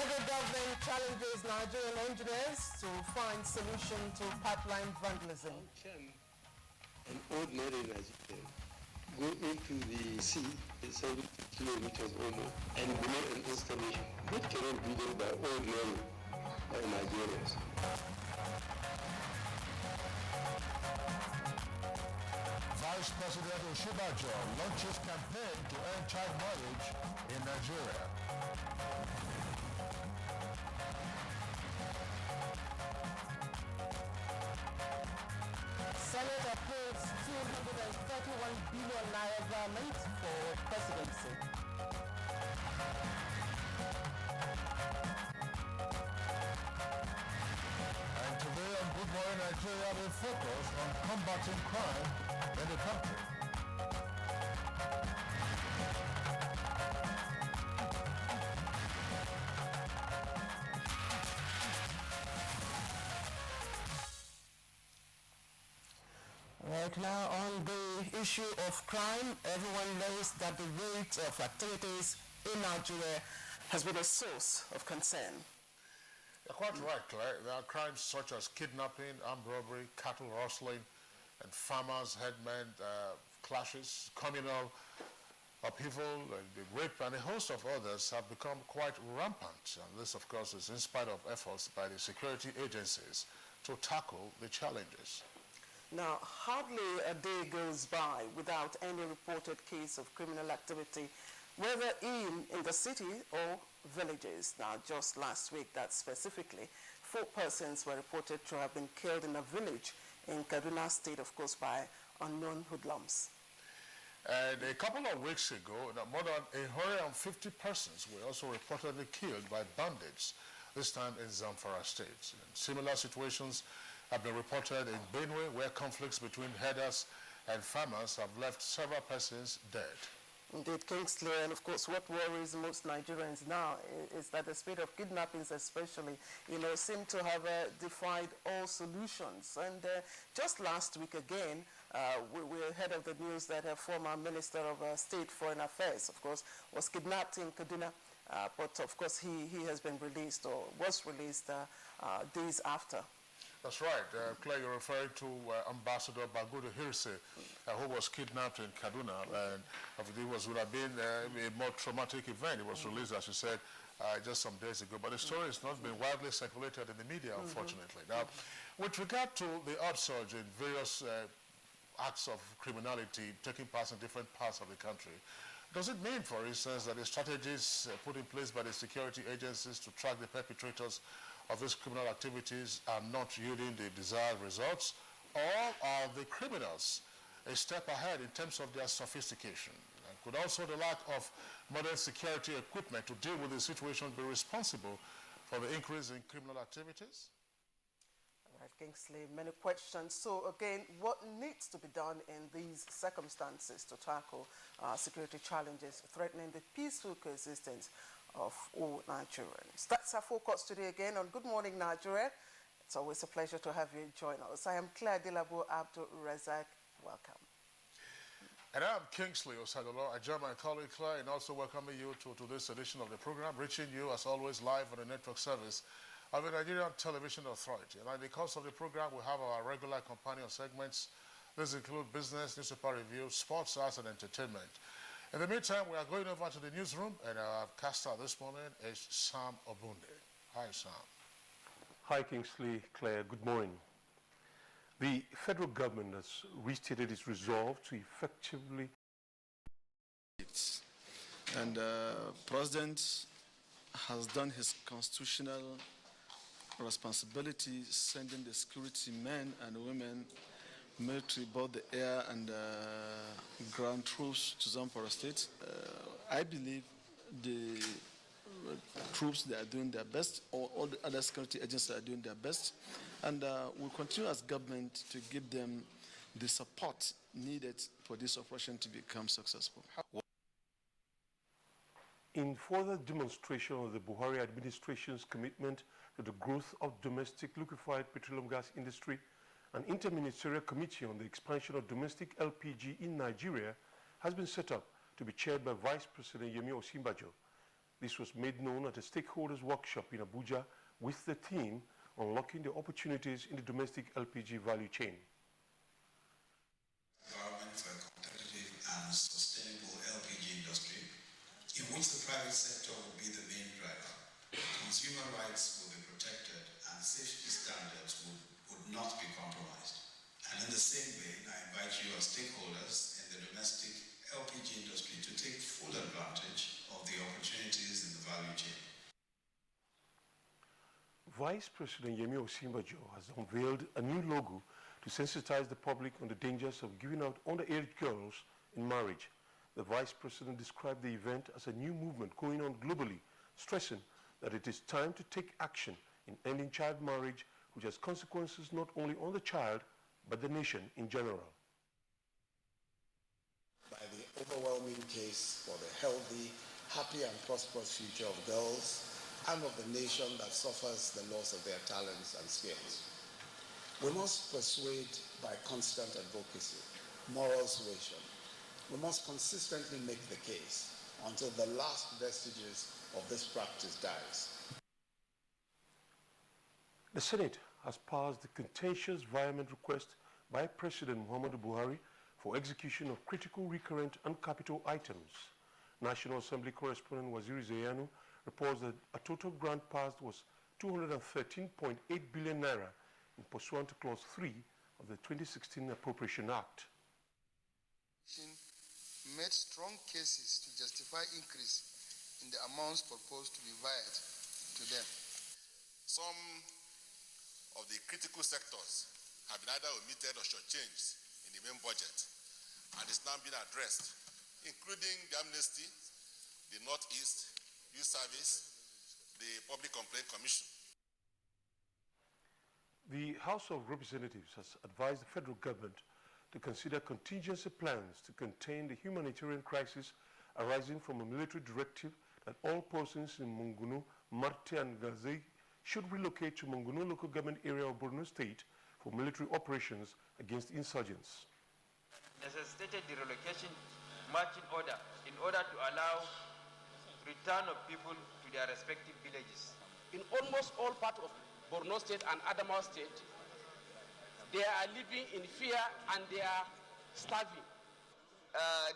Federal government challenges Nigerian engineers to find solution to pipeline vandalism. An ordinary Nigerian go into the sea 70 kilometers or more and build an installation that cannot be done by ordinary Nigerians. Vice President Osinbajo launches campaign to end child marriage in Nigeria. Senate approves 231 billion naira grant for presidency. And today on Good Morning Nigeria, we focus on combating crime in the country. Right now, on the issue of crime, everyone knows that the rate of activities in Nigeria has been a source of concern. You're quite right, Claire. There are crimes such as kidnapping, armed robbery, cattle rustling, and farmers, headmen, clashes, communal upheaval, the rape, and a host of others have become quite rampant. And this, of course, is in spite of efforts by the security agencies to tackle the challenges. Now, hardly a day goes by without any reported case of criminal activity, whether in the city or villages. Now, just last week, that specifically, 4 persons were reported to have been killed in a village in Kaduna State, of course, by unknown hoodlums. And a couple of weeks ago, more than 150 persons were also reportedly killed by bandits, this time in Zamfara State. And similar situations have been reported in Benue, where conflicts between herders and farmers have left several persons dead. Indeed, Kingsley, and of course what worries most Nigerians now is that the spate of kidnappings especially, seem to have defied all solutions. And just last week again, we heard of the news that a former Minister of State Foreign Affairs, of course, was kidnapped in Kaduna, but of course he has been released or was released days after. That's right. Claire, you're referring to Ambassador Bagudu Hirse, who was kidnapped in Kaduna, and it would have been a more traumatic event. It was released, as you said, just some days ago. But the story has not been widely circulated in the media, unfortunately. Now, with regard to the upsurge in various acts of criminality taking place in different parts of the country, does it mean, for instance, that the strategies put in place by the security agencies to track the perpetrators of these criminal activities are not yielding the desired results, or are the criminals a step ahead in terms of their sophistication? And could also the lack of modern security equipment to deal with the situation be responsible for the increase in criminal activities? All right, Kingsley, many questions. So again, what needs to be done in these circumstances to tackle security challenges threatening the peaceful coexistence of all Nigerians? That's our focus today again on Good Morning Nigeria. It's always a pleasure to have you join us. I am Claire Dilabo Abdul Razak. Welcome. And I'm Kingsley Osadolo. I join my colleague Claire in also welcoming you to this edition of the program, reaching you as always live on the network service of the Nigerian Television Authority. And in the course of the program, we have our regular companion segments. These include business, newspaper review, sports, arts, and entertainment. In the meantime, we are going over to the newsroom, and our caster this morning is Sam Obunde. Hi, Sam. Hi, Kingsley, Claire. Good morning. The federal government has restated its resolve to effectively... And President has done his constitutional responsibility, sending the security men and women, military, both the air and ground troops to Zamfara State. I believe the troops, they are doing their best, or all the other security agencies are doing their best, and we'll continue as government to give them the support needed for this operation to become successful. In further demonstration of the Buhari administration's commitment to the growth of domestic liquefied petroleum gas industry, an interministerial committee on the expansion of domestic LPG in Nigeria has been set up to be chaired by Vice President Yemi Osinbajo. This was made known at a stakeholders workshop in Abuja with the theme Unlocking the Opportunities in the Domestic LPG Value Chain. Environment for a competitive and sustainable LPG industry, in which the private sector will be the main driver. Consumer rights will be protected and safety standards would not be compromised. And in the same vein, I invite you as stakeholders in the domestic LPG industry to take full advantage of the opportunities in the value chain. Vice President Yemi Osinbajo has unveiled a new logo to sensitize the public on the dangers of giving out underage girls in marriage. The Vice President described the event as a new movement going on globally, stressing that it is time to take action in ending child marriage, which has consequences not only on the child, but the nation in general. By the overwhelming case for the healthy, happy and prosperous future of girls and of the nation that suffers the loss of their talents and skills. We must persuade by constant advocacy, moral suasion. We must consistently make the case until the last vestiges of this practice dies. The Senate has passed the contentious vehement request by President Muhammadu Buhari for execution of critical, recurrent and capital items. National Assembly correspondent Waziri Zayanu reports that a total grant passed was 213.8 billion naira in pursuant to Clause 3 of the 2016 Appropriation Act. Made strong cases to justify increase in the amounts proposed to be wired to them. Some of the critical sectors have been either omitted or shortchanged in the main budget, and it's now being addressed, including the amnesty, the Northeast, Youth Service, the Public Complaint Commission. The House of Representatives has advised the federal government to consider contingency plans to contain the humanitarian crisis arising from a military directive that all persons in Monguno, Marte and Gazei should relocate to Monguno local government area of Borno State for military operations against insurgents. Necessitated the relocation marching order in order to allow return of people to their respective villages. In almost all parts of Borno State and Adamawa State, they are living in fear and they are starving.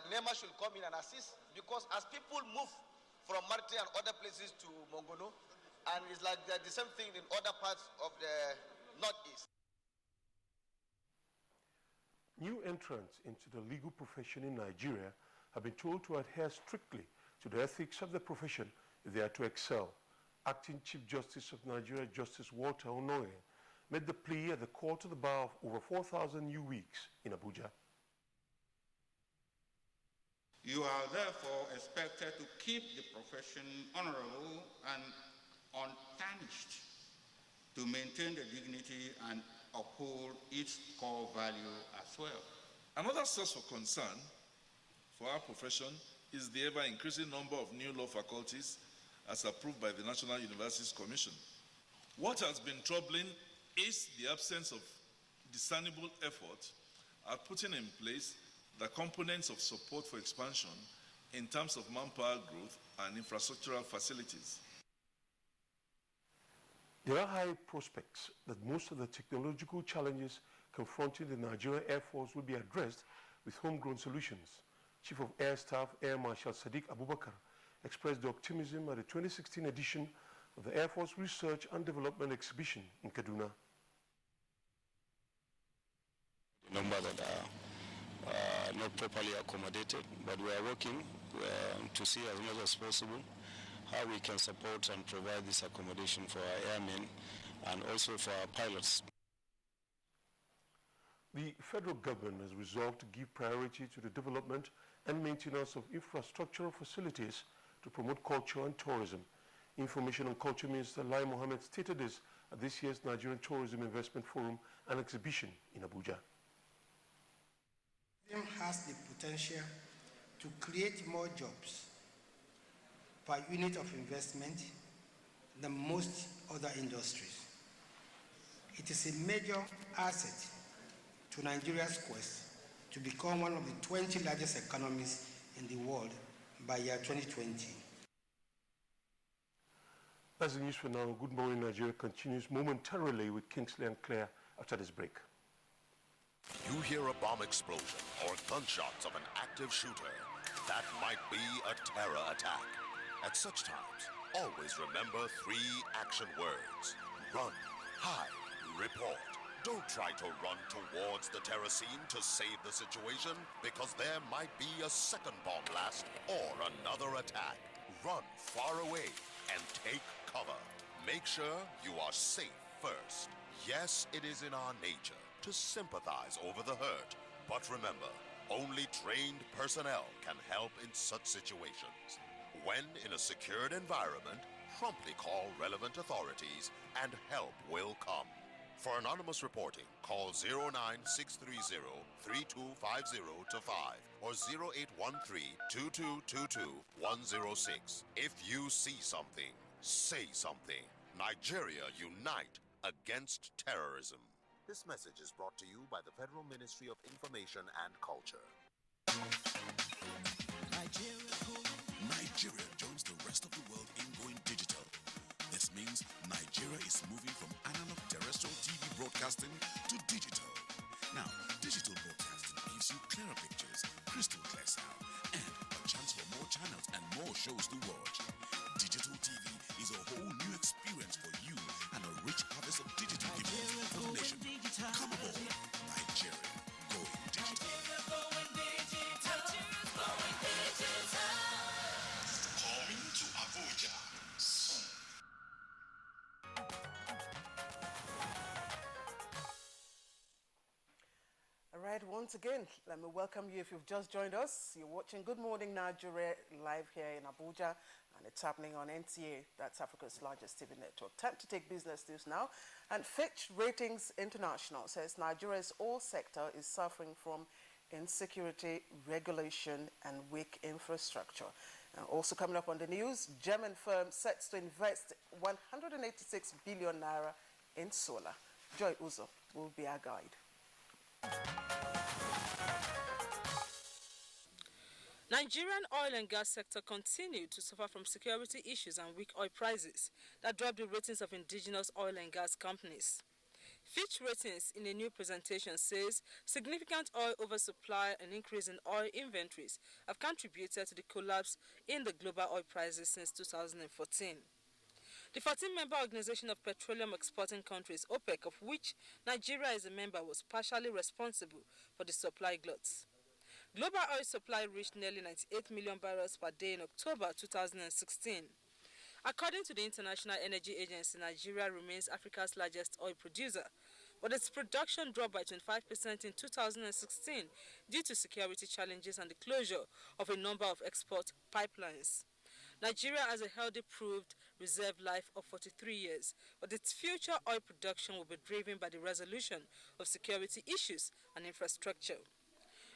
NEMA should come in and assist, because as people move from Marte and other places to Mongono, and it's like the same thing in other parts of the Northeast. New entrants into the legal profession in Nigeria have been told to adhere strictly to the ethics of the profession if they are to excel. Acting Chief Justice of Nigeria, Justice Walter Onoye, made the plea at the court of the bar of over 4,000 new weeks in Abuja. You are therefore expected to keep the profession honorable and untarnished, to maintain the dignity and uphold its core value as well. Another source of concern for our profession is the ever-increasing number of new law faculties as approved by the National Universities Commission. What has been troubling is the absence of discernible effort at putting in place the components of support for expansion in terms of manpower growth and infrastructural facilities. There are high prospects that most of the technological challenges confronting the Nigerian Air Force will be addressed with homegrown solutions. Chief of Air Staff Air Marshal Sadiq Abubakar expressed the optimism at the 2016 edition of the Air Force Research and Development Exhibition in Kaduna. The number that are not properly accommodated, but we are working to see as much as possible how we can support and provide this accommodation for our airmen and also for our pilots. The federal government has resolved to give priority to the development and maintenance of infrastructural facilities to promote culture and tourism. Information and Culture Minister Lai Mohammed stated this at this year's Nigerian Tourism Investment Forum and Exhibition in Abuja. Tourism has the potential to create more jobs per unit of investment than most other industries. It is a major asset to Nigeria's quest to become one of the 20 largest economies in the world by year 2020. That's the news for now. Good Morning Nigeria continues momentarily with Kingsley and Claire after this break. You hear a bomb explosion or gunshots of an active shooter. That might be a terror attack. At such times, always remember 3 action words. Run, hide, report. Don't try to run towards the terror scene to save the situation, because there might be a second bomb blast or another attack. Run far away and take cover. Make sure you are safe first. Yes, it is in our nature to sympathize over the hurt, but remember, only trained personnel can help in such situations. When in a secured environment, promptly call relevant authorities and help will come. For anonymous reporting, call 09630-3250 to 5 or 0813-2222-106. If you see something, say something. Nigeria unite against terrorism. This message is brought to you by the Federal Ministry of Information and Culture. Nigeria joins the rest of the world in going digital. This means Nigeria is moving from analog terrestrial TV broadcasting to digital. Now, digital broadcasting gives you clearer pictures, crystal clear sound, and a chance for more channels and more shows to watch. Digital TV is a whole new experience for you and a rich harvest of digital events for the nation. Come aboard, Nigeria going digital. Coming to Abuja soon. All right, once again, let me welcome you if you've just joined us. You're watching Good Morning Nigeria live here in Abuja, and it's happening on NTA, that's Africa's largest TV network. Time to take business news now. And Fitch Ratings International says Nigeria's oil sector is suffering from insecurity, regulation, and weak infrastructure. Also coming up on the news, German firm sets to invest 186 billion naira in solar. Joy Uzo will be our guide. Nigerian oil and gas sector continued to suffer from security issues and weak oil prices that dropped the ratings of indigenous oil and gas companies. Fitch Ratings, in a new presentation, says significant oil oversupply and increase in oil inventories have contributed to the collapse in the global oil prices since 2014. The 14-member Organization of Petroleum Exporting Countries, OPEC, of which Nigeria is a member, was partially responsible for the supply gluts. Global oil supply reached nearly 98 million barrels per day in October 2016. According to the International Energy Agency, Nigeria remains Africa's largest oil producer, but its production dropped by 25% in 2016 due to security challenges and the closure of a number of export pipelines. Nigeria has a healthy proved reserve life of 43 years, but its future oil production will be driven by the resolution of security issues and infrastructure.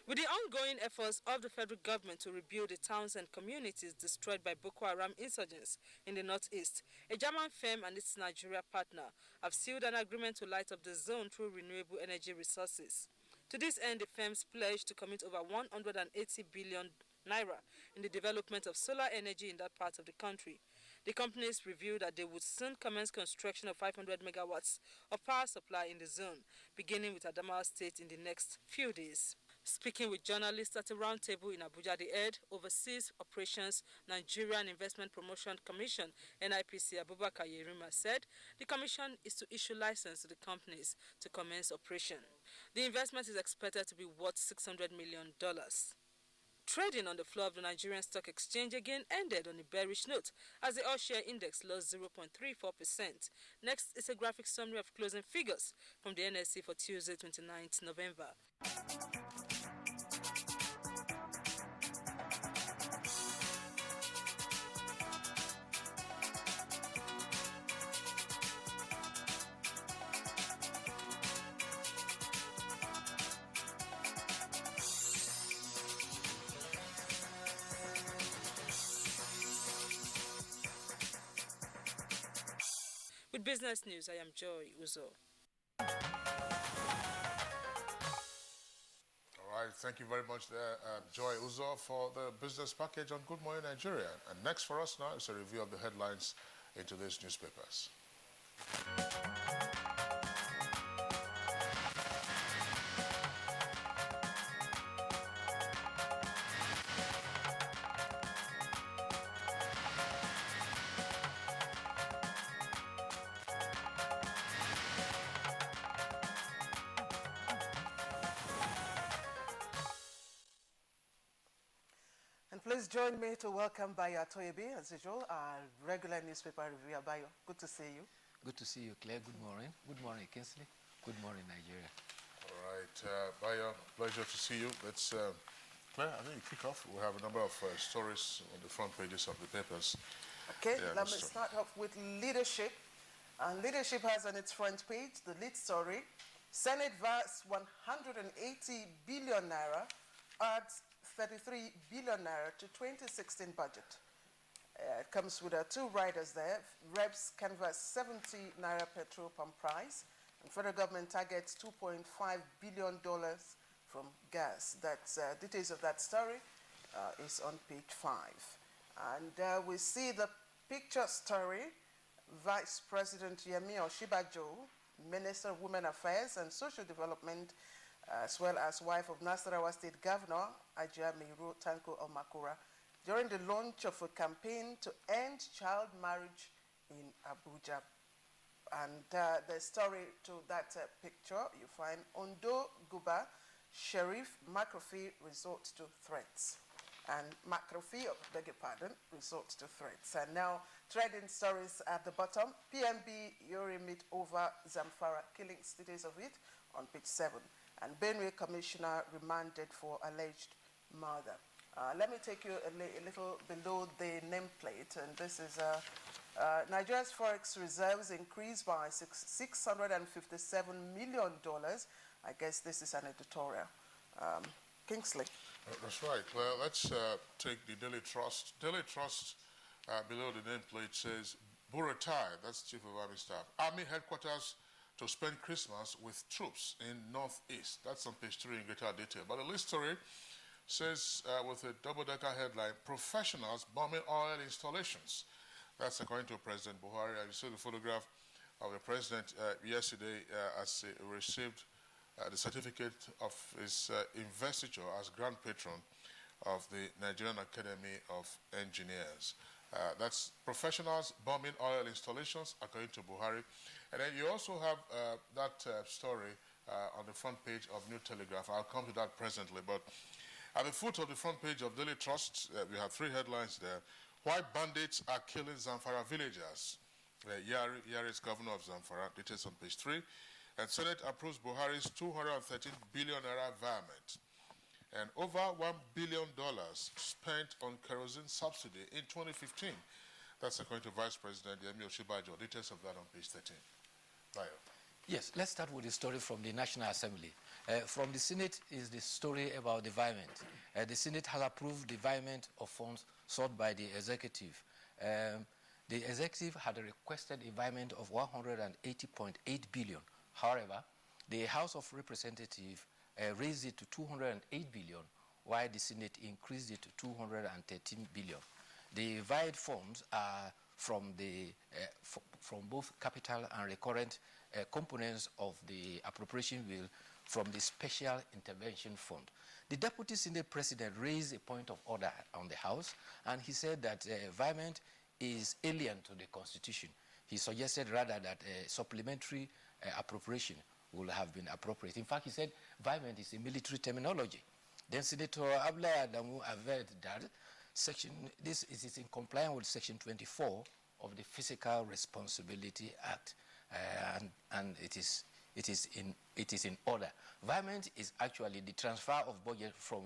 With the ongoing efforts of the federal government to rebuild the towns and communities destroyed by Boko Haram insurgents in the northeast, a German firm and its Nigeria partner have sealed an agreement to light up the zone through renewable energy resources. To this end, the firms pledged to commit over 180 billion naira in the development of solar energy in that part of the country. The companies revealed that they would soon commence construction of 500 megawatts of power supply in the zone, beginning with Adamawa State in the next few days. Speaking with journalists at a roundtable in Abuja, the head overseas operations Nigerian Investment Promotion Commission, NIPC, Abubakar Yerima, said the commission is to issue license to the companies to commence operation. The investment is expected to be worth $600 million. Trading on the floor of the Nigerian Stock Exchange again ended on a bearish note as the all-share index lost 0.34%. Next is a graphic summary of closing figures from the NSE for Tuesday, 29th November. With business news, I am Joy Uzo. All right, thank you very much there, Joy Uzo, for the business package on Good Morning Nigeria. And next for us now is a review of the headlines into these newspapers. And please join me to welcome Bayo Atoyebi, as usual, our regular newspaper reviewer. Bayo, good to see you. Good to see you, Claire. Good morning. Good morning, Kingsley. Good morning, Nigeria. All right, Bayo, pleasure to see you. Let's, Claire, I think you kick off. We have a number of stories on the front pages of the papers. Okay, let me start off with leadership. And leadership has on its front page the lead story: Senate vast 180 billion naira adds 33 billion naira to 2016 budget. It comes with two riders there. Reps canvass 70 naira petrol pump price, and federal government targets $2.5 billion from gas. That's details of that story is on page 5. And we see the picture story. Vice President Yemi Osinbajo, Minister of Women Affairs and Social Development, as well as wife of Nasarawa State Governor Ajia Meiru Tanko Omakura, during the launch of a campaign to end child marriage in Abuja. And the story to that picture, you find Ondo Guba, Sheriff McAfee resorts to threats. And McAfee, beg your pardon, resorts to threats. And now, trading stories at the bottom. PMB Yorimit over Zamfara killings, details of it on page 7. And Benue Commissioner remanded for alleged murder. Let me take you a little below the nameplate. And this is Nigeria's forex reserves increased by $657 million. I guess this is an editorial. Kingsley. That's right. Well, let's take the Daily Trust. Daily Trust, below the nameplate, says, Buratai, that's Chief of Army Staff, Army Headquarters to spend Christmas with troops in Northeast. That's on page 3 in greater detail. But the list story says, with a double-decker headline, Professionals bombing oil installations. That's according to President Buhari. You see the photograph of the President yesterday as he received the certificate of his investiture as Grand Patron of the Nigerian Academy of Engineers. That's Professionals bombing oil installations, according to Buhari. And then you also have that story on the front page of New Telegraph. I'll come to that presently. But at the foot of the front page of Daily Trust, we have 3 headlines there. Why bandits are killing Zamfara villagers. Yari is governor of Zamfara. Details on page 3. And Senate approves Buhari's 213 billion naira environment. And over $1 billion spent on kerosene subsidy in 2015. That's according to Vice President Yemi Osinbajo. Details of that on page 13. Bayo. Yes, let's start with the story from the National Assembly. From the Senate is the story about the environment. The Senate has approved the environment of funds sought by the executive. The executive had requested environment of 180.8 billion. However, the House of Representatives raised it to 208 billion, while the Senate increased it to 213 billion. The varied funds are from both capital and recurrent components of the appropriation bill from the Special Intervention Fund. The Deputy Senate President raised a point of order on the House, and he said that environment is alien to the Constitution. He suggested rather that supplementary appropriation will have been appropriate. In fact, he said environment is a military terminology. Then Senator Abla Adamu averred that this is in compliance with Section 24 of the Fiscal Responsibility Act, and it is in order. Environment is actually the transfer of budget from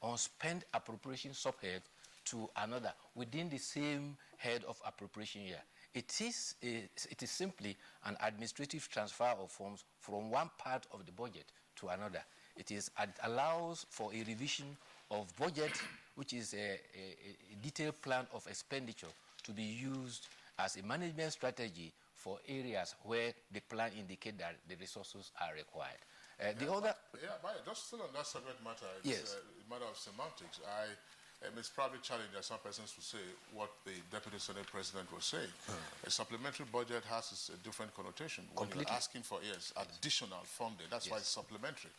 unspent appropriation subhead to another within the same head of appropriation year. It is simply an administrative transfer of funds from one part of the budget to another. It allows for a revision of budget, which is a detailed plan of expenditure to be used as a management strategy for areas where the plan indicates that the resources are required. Just still on that subject matter, it's yes. a matter of semantics. It's probably challenging, as some persons would say, what the Deputy Senate President was saying. A supplementary budget has a different connotation. When you're asking for, additional funding, that's why it's supplementary.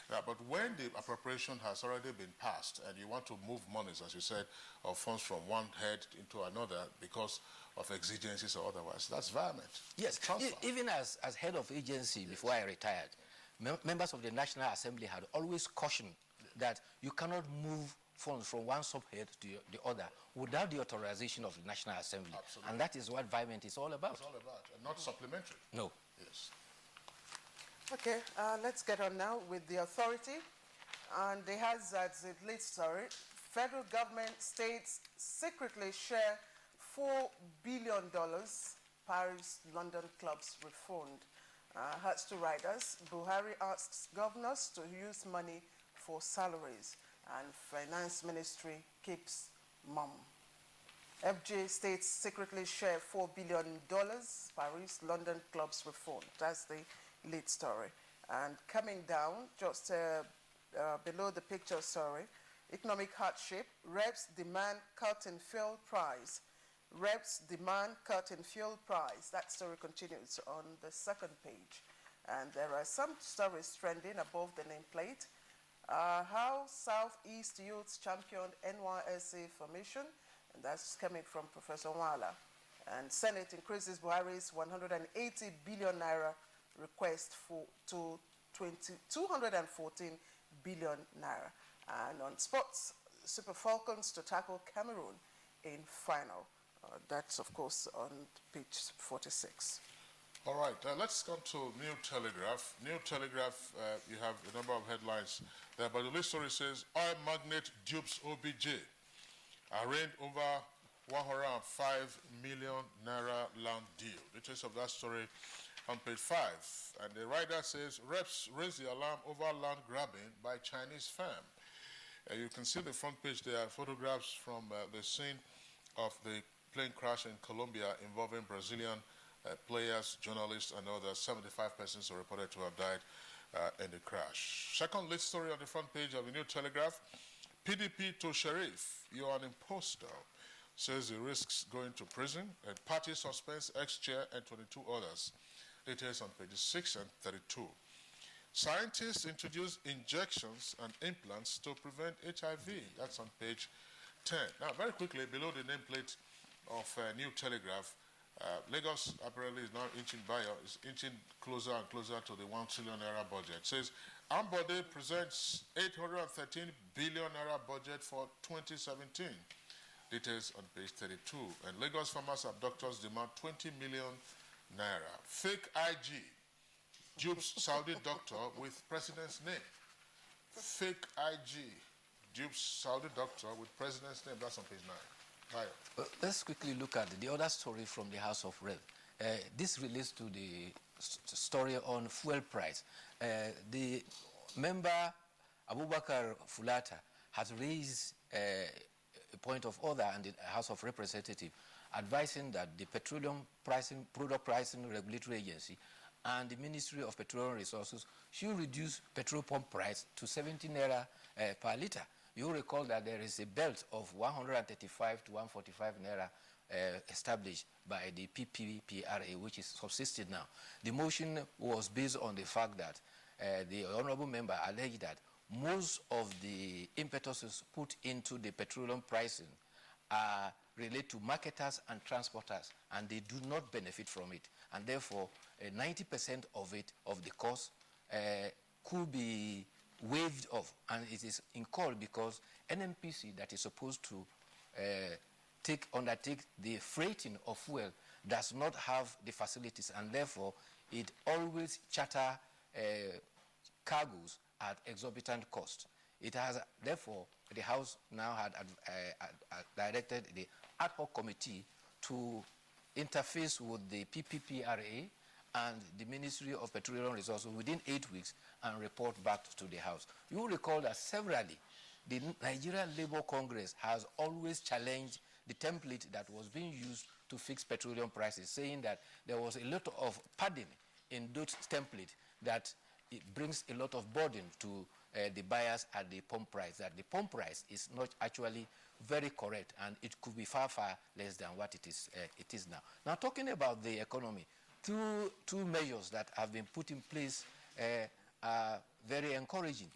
But when the appropriation has already been passed and you want to move monies, as you said, of funds from one head into another because of exigencies or otherwise, that's violent. Yes, even as head of agency before I retired, members of the National Assembly had always cautioned that you cannot move funds from one subhead to the other without the authorization of the National Assembly. Absolutely. And that is what environment is all about. It's all about, and not supplementary. No. Yes. Okay, let's get on now with the authority. And it has as it leads, federal government states secretly share $4 billion Paris-London clubs refund. Has to riders. Buhari asks governors to use money for salaries, and Finance Ministry keeps mum. FJ states secretly share $4 billion Paris-London clubs refund. That's the lead story. And coming down, just below the picture, economic hardship, reps demand cut in fuel price. Reps demand cut in fuel price. That story continues on the second page. And there are some stories trending above the nameplate. How Southeast Youths championed NYSA formation, and that's coming from Professor Wala. And Senate increases Buhari's 180 billion naira request to 214 billion naira. And on sports, Super Falcons to tackle Cameroon in final. That's, of course, on page 46. All right, let's come to New Telegraph. New Telegraph, you have a number of headlines there, but the lead story says, oil magnate dupes OBJ, arraigned over 105 million naira land deal. Details of that story on page 5. And the writer says, reps raise the alarm over land grabbing by Chinese firm. You can see the front page there, photographs from the scene of the plane crash in Colombia involving Brazilian players, journalists, and others. 75 persons are reported to have died in the crash. Second lead story on the front page of the New Telegraph, PDP to Sheriff, you're an imposter, says he risks going to prison, and party suspends ex-chair and 22 others. Details on pages 6 and 32. Scientists introduce injections and implants to prevent HIV. That's on page 10. Now, very quickly, below the nameplate of New Telegraph, Lagos apparently is now inching closer and closer to the 1 trillion naira budget. It says, Ambode presents 813 billion naira budget for 2017. Details on page 32. And Lagos farmers abductors demand 20 million naira. Fake IG dupes Saudi doctor with president's name. Fake IG dupes Saudi doctor with president's name. That's on page 9. Let's quickly look at the other story from the House of Rep. This relates to the story on fuel price. The member Abubakar Fulata has raised a point of order in the House of Representatives advising that the Petroleum Product Pricing Regulatory Agency and the Ministry of Petroleum Resources should reduce petrol pump price to 17 naira per litre. You recall that there is a belt of 135 to 145 naira established by the PPPRA, which is subsisted now. The motion was based on the fact that the honorable member alleged that most of the impetuses put into the petroleum pricing are related to marketers and transporters, and they do not benefit from it. And therefore, 90% of it, of the cost, could be waived off, and it is in call because NNPC that is supposed to undertake the freighting of fuel does not have the facilities, and therefore it always charter cargoes at exorbitant cost. It has, therefore, the House now had directed the ad hoc committee to interface with the PPPRA and the Ministry of Petroleum Resources within 8 weeks and report back to the House. You will recall that severally, the Nigerian Labour Congress has always challenged the template that was being used to fix petroleum prices, saying that there was a lot of padding in those templates, that it brings a lot of burden to the buyers at the pump price, that the pump price is not actually very correct, and it could be far, far less than what it is now. Now, talking about the economy, two measures that have been put in place are very encouraging.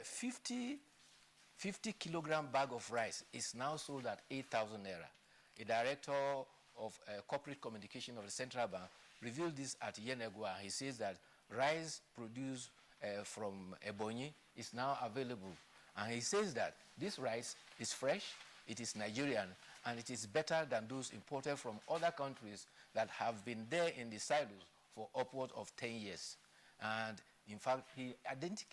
50 kilogram bag of rice is now sold at 8,000 naira. A director of corporate communication of the central bank revealed this at Yenegua. He says that rice produced from Ebonyi is now available. And he says that this rice is fresh, it is Nigerian, and it is better than those imported from other countries that have been there in the silos for upwards of 10 years. And in fact, he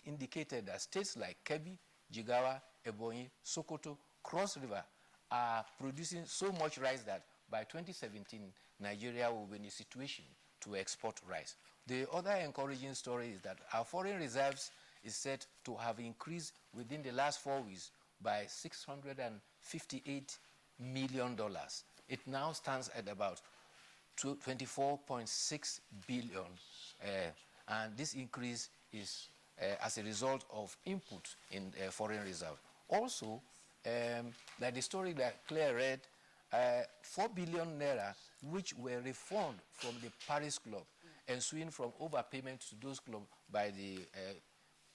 indicated that states like Kebbi, Jigawa, Ebonyi, Sokoto, Cross River are producing so much rice that by 2017, Nigeria will be in a situation to export rice. The other encouraging story is that our foreign reserves is set to have increased within the last 4 weeks by $658 million. It now stands at about 24.6 billion, and this increase is as a result of input in foreign reserve. Also, like the story that Claire read, 4 billion naira, which were refunded from the Paris Club, ensuing from overpayment to those clubs by the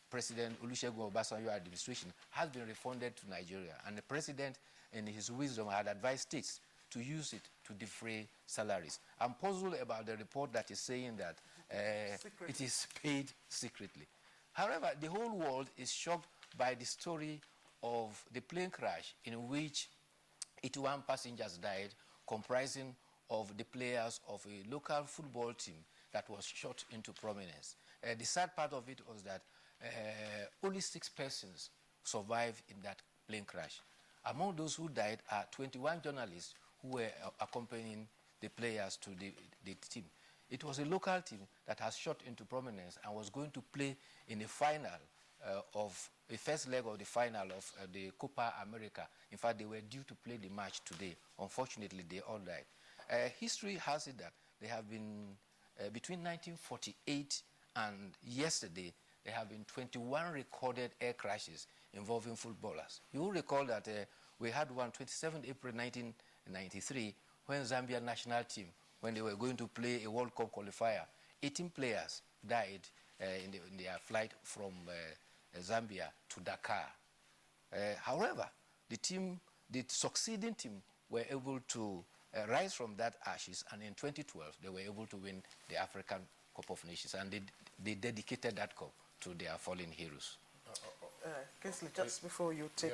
President Olusegun Obasanjo administration, has been refunded to Nigeria. And the President, in his wisdom, had advised states to use it to defray salaries. I'm puzzled about the report that is saying that it is paid secretly. However, the whole world is shocked by the story of the plane crash in which 81 passengers died, comprising of the players of a local football team that was shot into prominence. The sad part of it was that only 6 persons survived in that plane crash. Among those who died are 21 journalists who were accompanying the players to the team. It was a local team that has shot into prominence and was going to play in the final of the first leg of the final of the Copa America. In fact, they were due to play the match today. Unfortunately, they all died. History has it that there have been, between 1948 and yesterday, there have been 21 recorded air crashes involving footballers. You will recall that we had one 27 April 1993 when Zambia national team, when they were going to play a World Cup qualifier, 18 players died in their flight from Zambia to Dakar. However, the succeeding team were able to rise from that ashes, and in 2012, they were able to win the African Cup of Nations, and they dedicated that cup to their fallen heroes. Kingsley, just before you take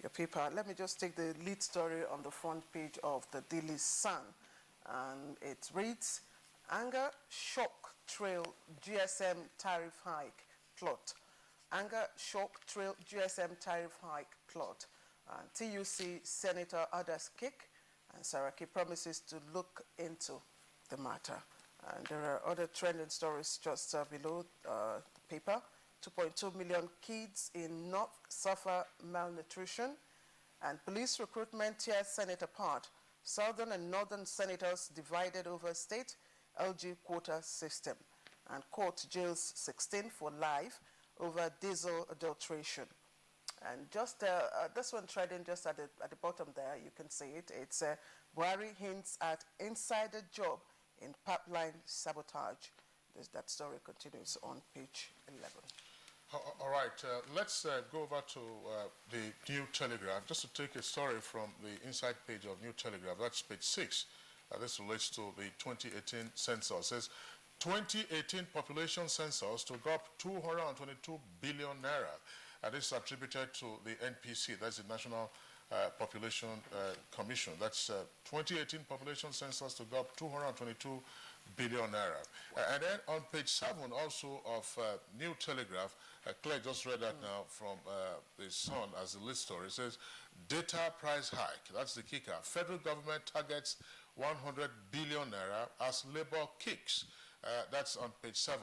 your paper, let me just take the lead story on the front page of the Daily Sun, and it reads, Anger, shock, trail GSM tariff hike plot. Anger, shock, trail GSM tariff hike plot. TUC Senator others kick, and Saraki promises to look into the matter. And there are other trending stories just below the paper. 2.2 million kids in North suffer malnutrition, and police recruitment tears Senate apart. Southern and Northern senators divided over state LG quota system, and court jails 16 for life over diesel adulteration. And just this one trending just at the bottom there, you can see it. It's Buhari hints at insider job in pipeline sabotage. That story continues on page 11. All right, let's go over to the New Telegraph, just to take a story from the inside page of New Telegraph. That's page 6. This relates to the 2018 census. It says, 2018 population census to go up 222 billion naira. And this is attributed to the NPC, that's the National Population Commission. That's 2018 population census to go up 222 billion naira. And then on page 7 also of New Telegraph, Claire just read that now from the Sun as the lead story. It says, data price hike, that's the kicker. Federal government targets 100 billion naira as labor kicks. That's on page 7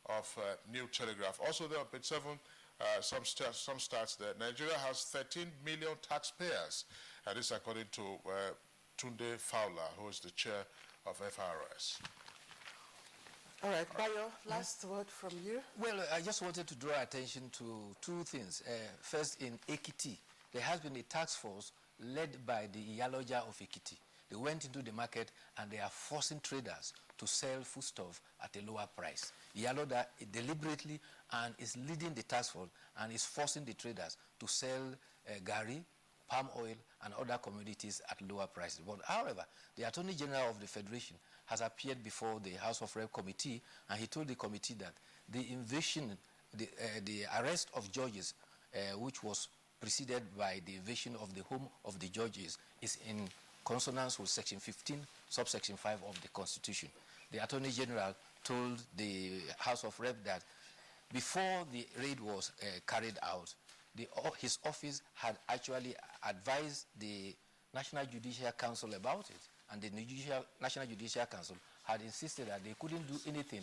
of New Telegraph. Also there on page 7, some stats there. Nigeria has 13 million taxpayers. And this according to Tunde Fowler, who is the chair of FRS. All right, Bayo, last word from you. Well, I just wanted to draw attention to two things. First, in Ekiti, there has been a task force led by the Iyaloja of Ekiti. They went into the market and they are forcing traders to sell foodstuff at a lower price. Iyaloja deliberately and is leading the task force and is forcing the traders to sell gari, palm oil, and other commodities at lower prices. But however, the Attorney General of the Federation has appeared before the House of Rep committee, and he told the committee that the invasion, the arrest of judges, which was preceded by the invasion of the home of the judges, is in consonance with Section 15, subsection 5 of the Constitution. The Attorney General told the House of Rep that before the raid was carried out, his office had actually advised the National Judicial Council about it, and the National Judicial Council had insisted that they couldn't do anything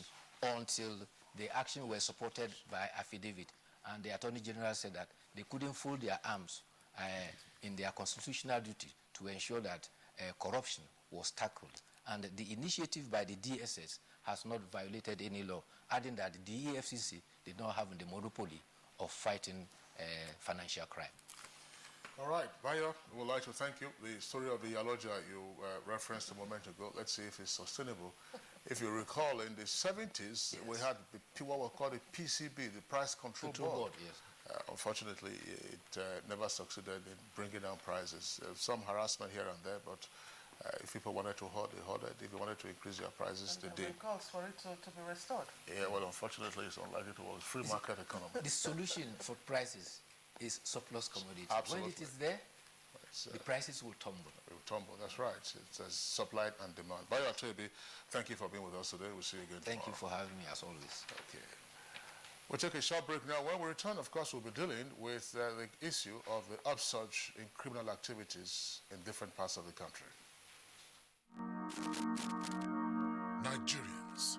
until the action was supported by affidavit. And the Attorney General said that they couldn't fold their arms in their constitutional duty to ensure that corruption was tackled. And the initiative by the DSS has not violated any law, adding that the EFCC did not have the monopoly of fighting financial crime. All right, Bayo, we would like to thank you. The story of the Iyaloja you referenced a moment ago, let's see if it's sustainable. If you recall, in the 70s, yes, we had what were called the PCB, the Price Control Board. Yes. Unfortunately, it never succeeded in bringing down prices. Some harassment here and there, but if people wanted to hoard, they hoarded. If you wanted to increase your prices, they did. Calls for it to be restored. Yeah, well, unfortunately, it's unlikely to work. Free market economy. The solution for prices is surplus commodity. Absolutely. When it is there, the prices will tumble. It will tumble, that's right. It's a supply and demand. Bayo Atebe, thank you for being with us today. We'll see you again tomorrow. Thank you for having me, as always. Okay. We'll take a short break now. When we return, of course, we'll be dealing with the issue of the upsurge in criminal activities in different parts of the country. Nigerians.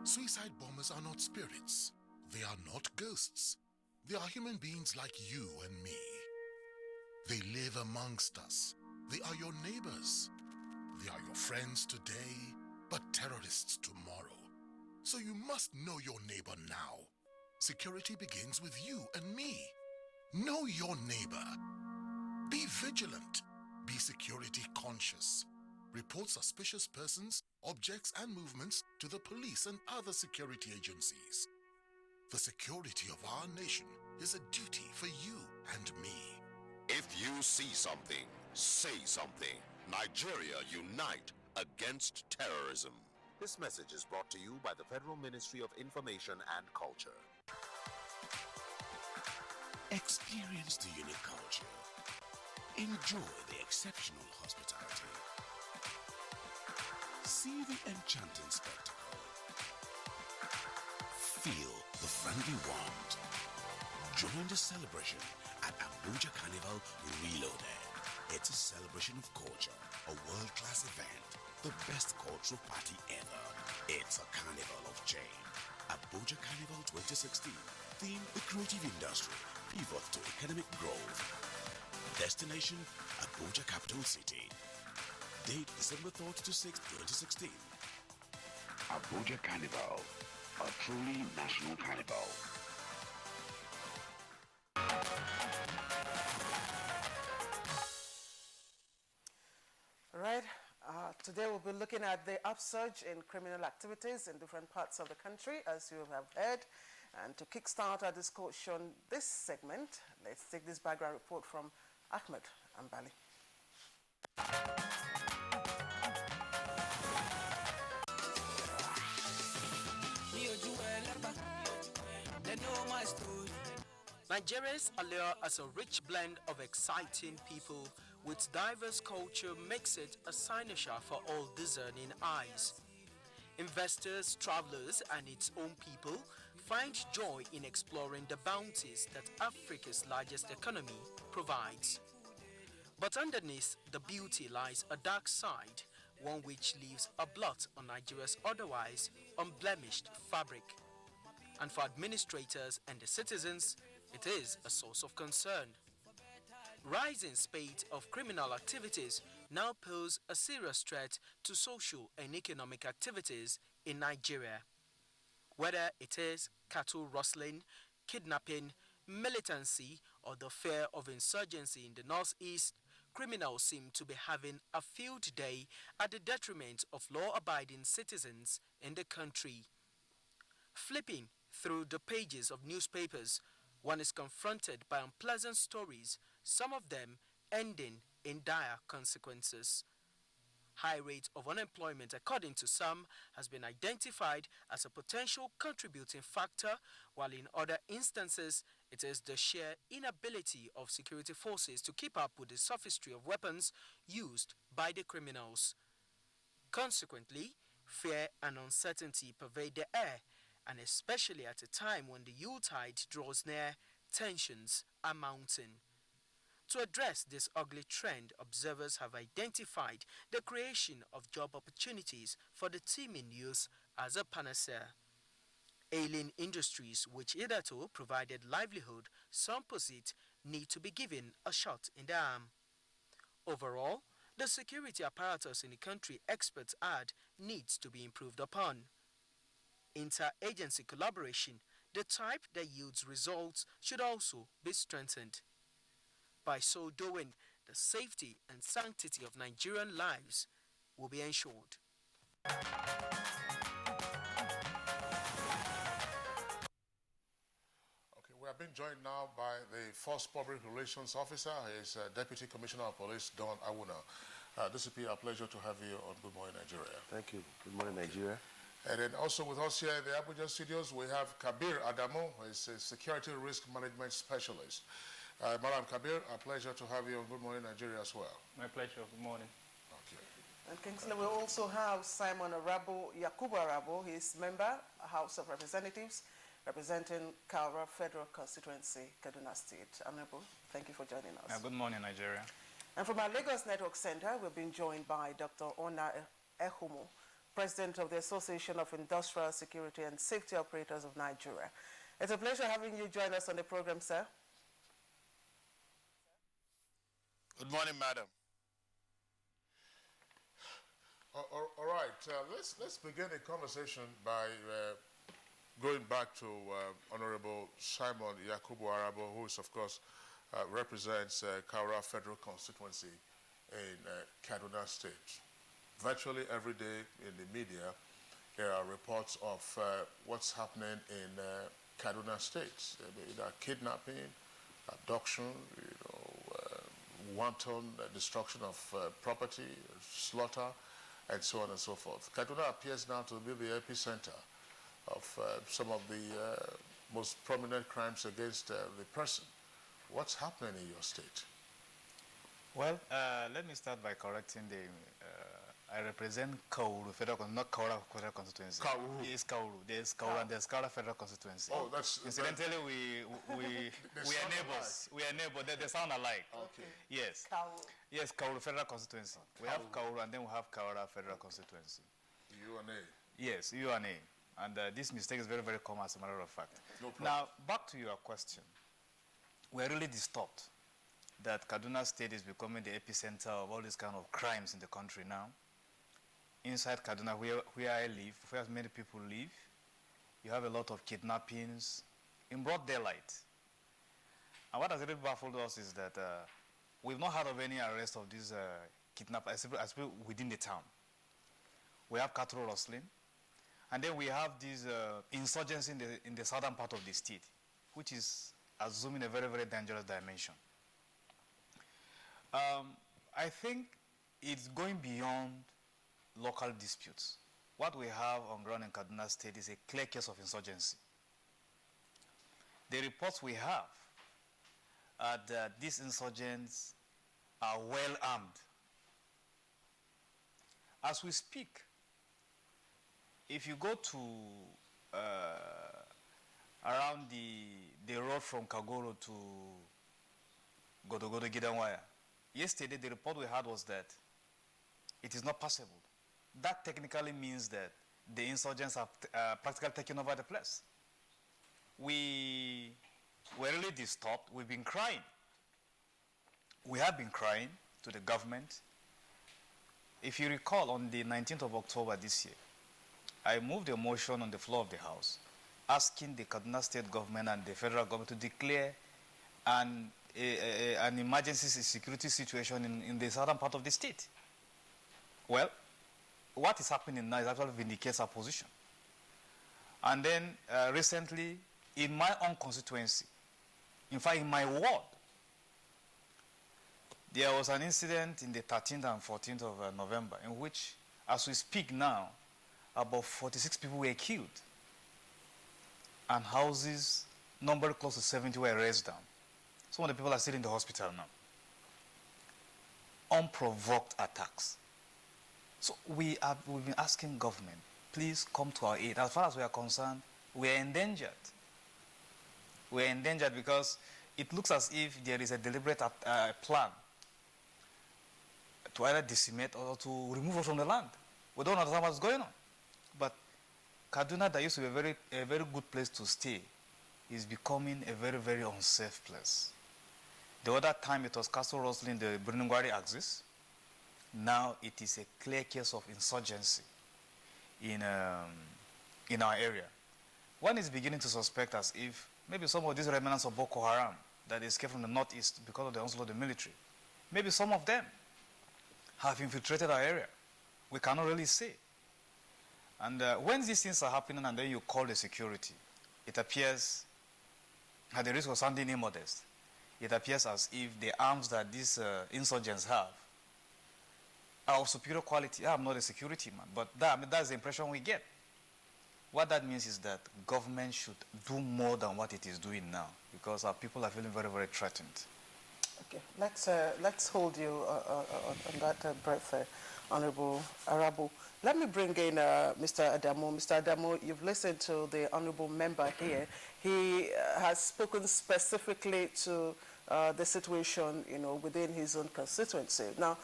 Suicide bombers are not spirits. They are not ghosts. They are human beings like you and me. They live amongst us. They are your neighbors. They are your friends today, but terrorists tomorrow. So you must know your neighbor now. Security begins with you and me. Know your neighbor. Be vigilant. Be security conscious. Report suspicious persons, objects, and movements to the police and other security agencies. The security of our nation is a duty for you and me. If you see something, say something. Nigeria, unite against terrorism. This message is brought to you by the Federal Ministry of Information and Culture. Experience the unique culture. Enjoy the exceptional hospitality. See the enchanting spectacle. Feel the friendly warmth. Join the celebration at Abuja Carnival Reloaded. It's a celebration of culture, a world-class event, the best cultural party ever. It's a carnival of change. Abuja Carnival 2016. Theme: the creative industry, pivot to economic growth. Destination: Abuja Capital City. Date: December 3rd to 6th, 2016. Abuja Carnival, a truly national carnival. All right. Today we'll be looking at the upsurge in criminal activities in different parts of the country, as you have heard. And to kickstart our discussion this segment, let's take this background report from Ahmed Ambali. Nigeria's allure as a rich blend of exciting people with diverse culture makes it a cynosure for all discerning eyes. Investors, travelers, and its own people find joy in exploring the bounties that Africa's largest economy provides. But underneath the beauty lies a dark side, one which leaves a blot on Nigeria's otherwise unblemished fabric. And for administrators and the citizens, it is a source of concern. Rising spate of criminal activities now pose a serious threat to social and economic activities in Nigeria. Whether it is cattle rustling, kidnapping, militancy, or the fear of insurgency in the northeast, criminals seem to be having a field day at the detriment of law-abiding citizens in the country. Flipping through the pages of newspapers, one is confronted by unpleasant stories, some of them ending in dire consequences. High rate of unemployment, according to some, has been identified as a potential contributing factor, while in other instances, it is the sheer inability of security forces to keep up with the sophistry of weapons used by the criminals. Consequently, fear and uncertainty pervade the air, and especially at a time when the Yuletide draws near, tensions are mounting. To address this ugly trend, observers have identified the creation of job opportunities for the teeming youth as a panacea. Ailing industries which hitherto provided livelihood, some posit, need to be given a shot in the arm. Overall, the security apparatus in the country, experts add, needs to be improved upon. Inter-agency collaboration, the type that yields results, should also be strengthened. By so doing, the safety and sanctity of Nigerian lives will be ensured. Okay, we have been joined now by the First Public Relations Officer, his Deputy Commissioner of Police, Don Awuna. This will be a pleasure to have you on Good Morning Nigeria. Thank you. Good morning, Nigeria. And then also with us here in the Abuja studios, we have Kabir Adamu, who is a Security Risk Management Specialist. Madam Kabir, a pleasure to have you on Good Morning Nigeria as well. My pleasure. Good morning. Okay. And Kingsley, we also have Simon Arabo, Yakubu Arabo. He is member, House of Representatives, representing Kaura Federal Constituency, Kaduna State. Honorable, thank you for joining us. Good morning, Nigeria. And from our Lagos Network Center, we've been joined by Dr. Ona Ehumo, President of the Association of Industrial Security and Safety Operators of Nigeria. It's a pleasure having you join us on the program, sir. Good morning, madam. All right, let's begin the conversation by going back to Honorable Simon Yakubu Arabo, who is, of course, represents Kaura Federal Constituency in Kaduna State. Virtually every day in the media, there are reports of what's happening in Kaduna State. Either kidnapping, abduction, wanton destruction of property, slaughter, and so on and so forth. Kaduna appears now to be the epicenter of some of the most prominent crimes against the person. What's happening in your state? Well, let me start by correcting the... I represent Kauru Federal, not Kaura Federal Constituency. Kauru. Yes, Kauru. There's Kauru and there's Kaura Federal Constituency. Oh, that's... Incidentally, we are neighbors. We are neighbors. They sound alike. Okay. Yes. Kauru. Yes, Kauru Federal Constituency. We have Kauru and then we have Kaura Federal Constituency. UNA. Yes, UNA. And this mistake is very, very common as a matter of fact. No problem. Now, back to your question. We're really disturbed that Kaduna State is becoming the epicenter of all these kind of crimes in the country now. Inside Kaduna, where I live, where many people live, you have a lot of kidnappings in broad daylight. And what has really baffled us is that we've not heard of any arrest of these kidnappers within the town. We have cattle rustling, and then we have these insurgency in the southern part of the state, which is assuming a very, very dangerous dimension. I think it's going beyond local disputes. What we have on ground in Kaduna State is a clear case of insurgency. The reports we have are that these insurgents are well armed. As we speak, if you go to around the road from Kagoro to Godogodo Gidanwaya, yesterday the report we had was that it is not possible. That technically means that the insurgents have practically taken over the place. We were really disturbed. We've been crying. We have been crying to the government If you recall, on the 19th of October this year, I moved a motion on the floor of the House asking the Kaduna State government and the federal government to declare an emergency security situation in the southern part of the state. Well, what is happening now is actually vindicates our position. And then recently, in my own constituency, in fact, in my ward, there was an incident in the 13th and 14th of November in which, as we speak now, about 46 people were killed. And houses, number close to 70, were razed down. Some of the people are still in the hospital now. Unprovoked attacks. So we've been asking government, please come to our aid. As far as we are concerned, we are endangered. We are endangered because it looks as if there is a deliberate plan to either decimate or to remove us from the land. We don't understand what's going on. But Kaduna, that used to be a very good place to stay, is becoming a very, very unsafe place. The other time it was Castle Rosslyn, the Brunungwari axis. Now it is a clear case of insurgency in our area. One is beginning to suspect as if maybe some of these remnants of Boko Haram that escaped from the northeast because of the onslaught of the military, maybe some of them have infiltrated our area. We cannot really say. And when these things are happening and then you call the security, it appears, at the risk of sounding immodest, it appears as if the arms that these insurgents have are of superior quality. I'm not a security man, but that's the impression we get. What that means is that government should do more than what it is doing now, because our people are feeling very, very threatened. Okay, let's hold you on that breath, Honorable Arabu. Let me bring in Mr. Adamo. Mr. Adamo, you've listened to the Honorable Member here. He has spoken specifically to the situation, within his own constituency. Now,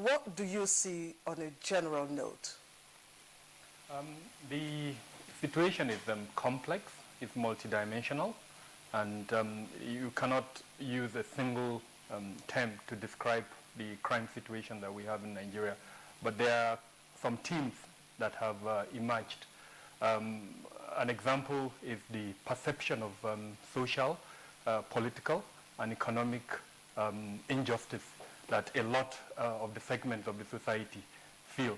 what do you see on a general note? The situation is complex, it's multidimensional, and you cannot use a single term to describe the crime situation that we have in Nigeria. But there are some themes that have emerged. An example is the perception of social, political, and economic injustice that a lot of the segments of the society feel.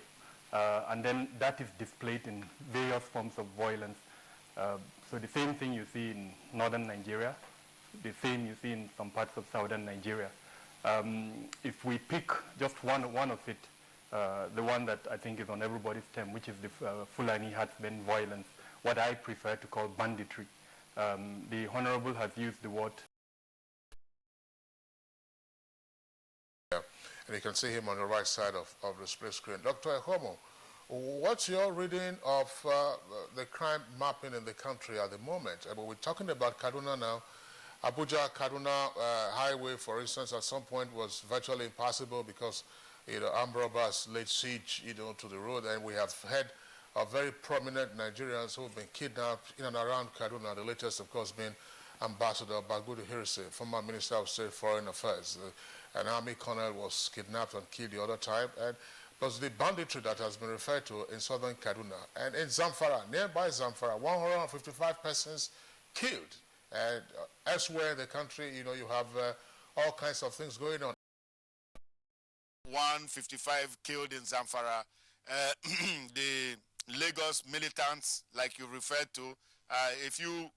And then that is displayed in various forms of violence. So the same thing you see in northern Nigeria, the same you see in some parts of southern Nigeria. If we pick just one of it, the one that I think is on everybody's tongue, which is the Fulani herdsmen violence, what I prefer to call banditry. The Honorable has used the word. And you can see him on the right side of the split screen. Dr. Ehomo, what's your reading of the crime mapping in the country at the moment? We're talking about Kaduna now. Abuja-Kaduna highway, for instance, at some point was virtually impassable because armed robbers laid siege to the road, and we have had very prominent Nigerians who have been kidnapped in and around Kaduna, the latest, of course, being Ambassador Bagudu Hirse, former Minister of State Foreign Affairs. An army colonel was kidnapped and killed the other time, and plus the banditry that has been referred to in southern Kaduna. And in Zamfara, nearby Zamfara, 155 persons killed. And elsewhere in the country, you have all kinds of things going on. 155 killed in Zamfara. The Lagos militants, like you referred to, a few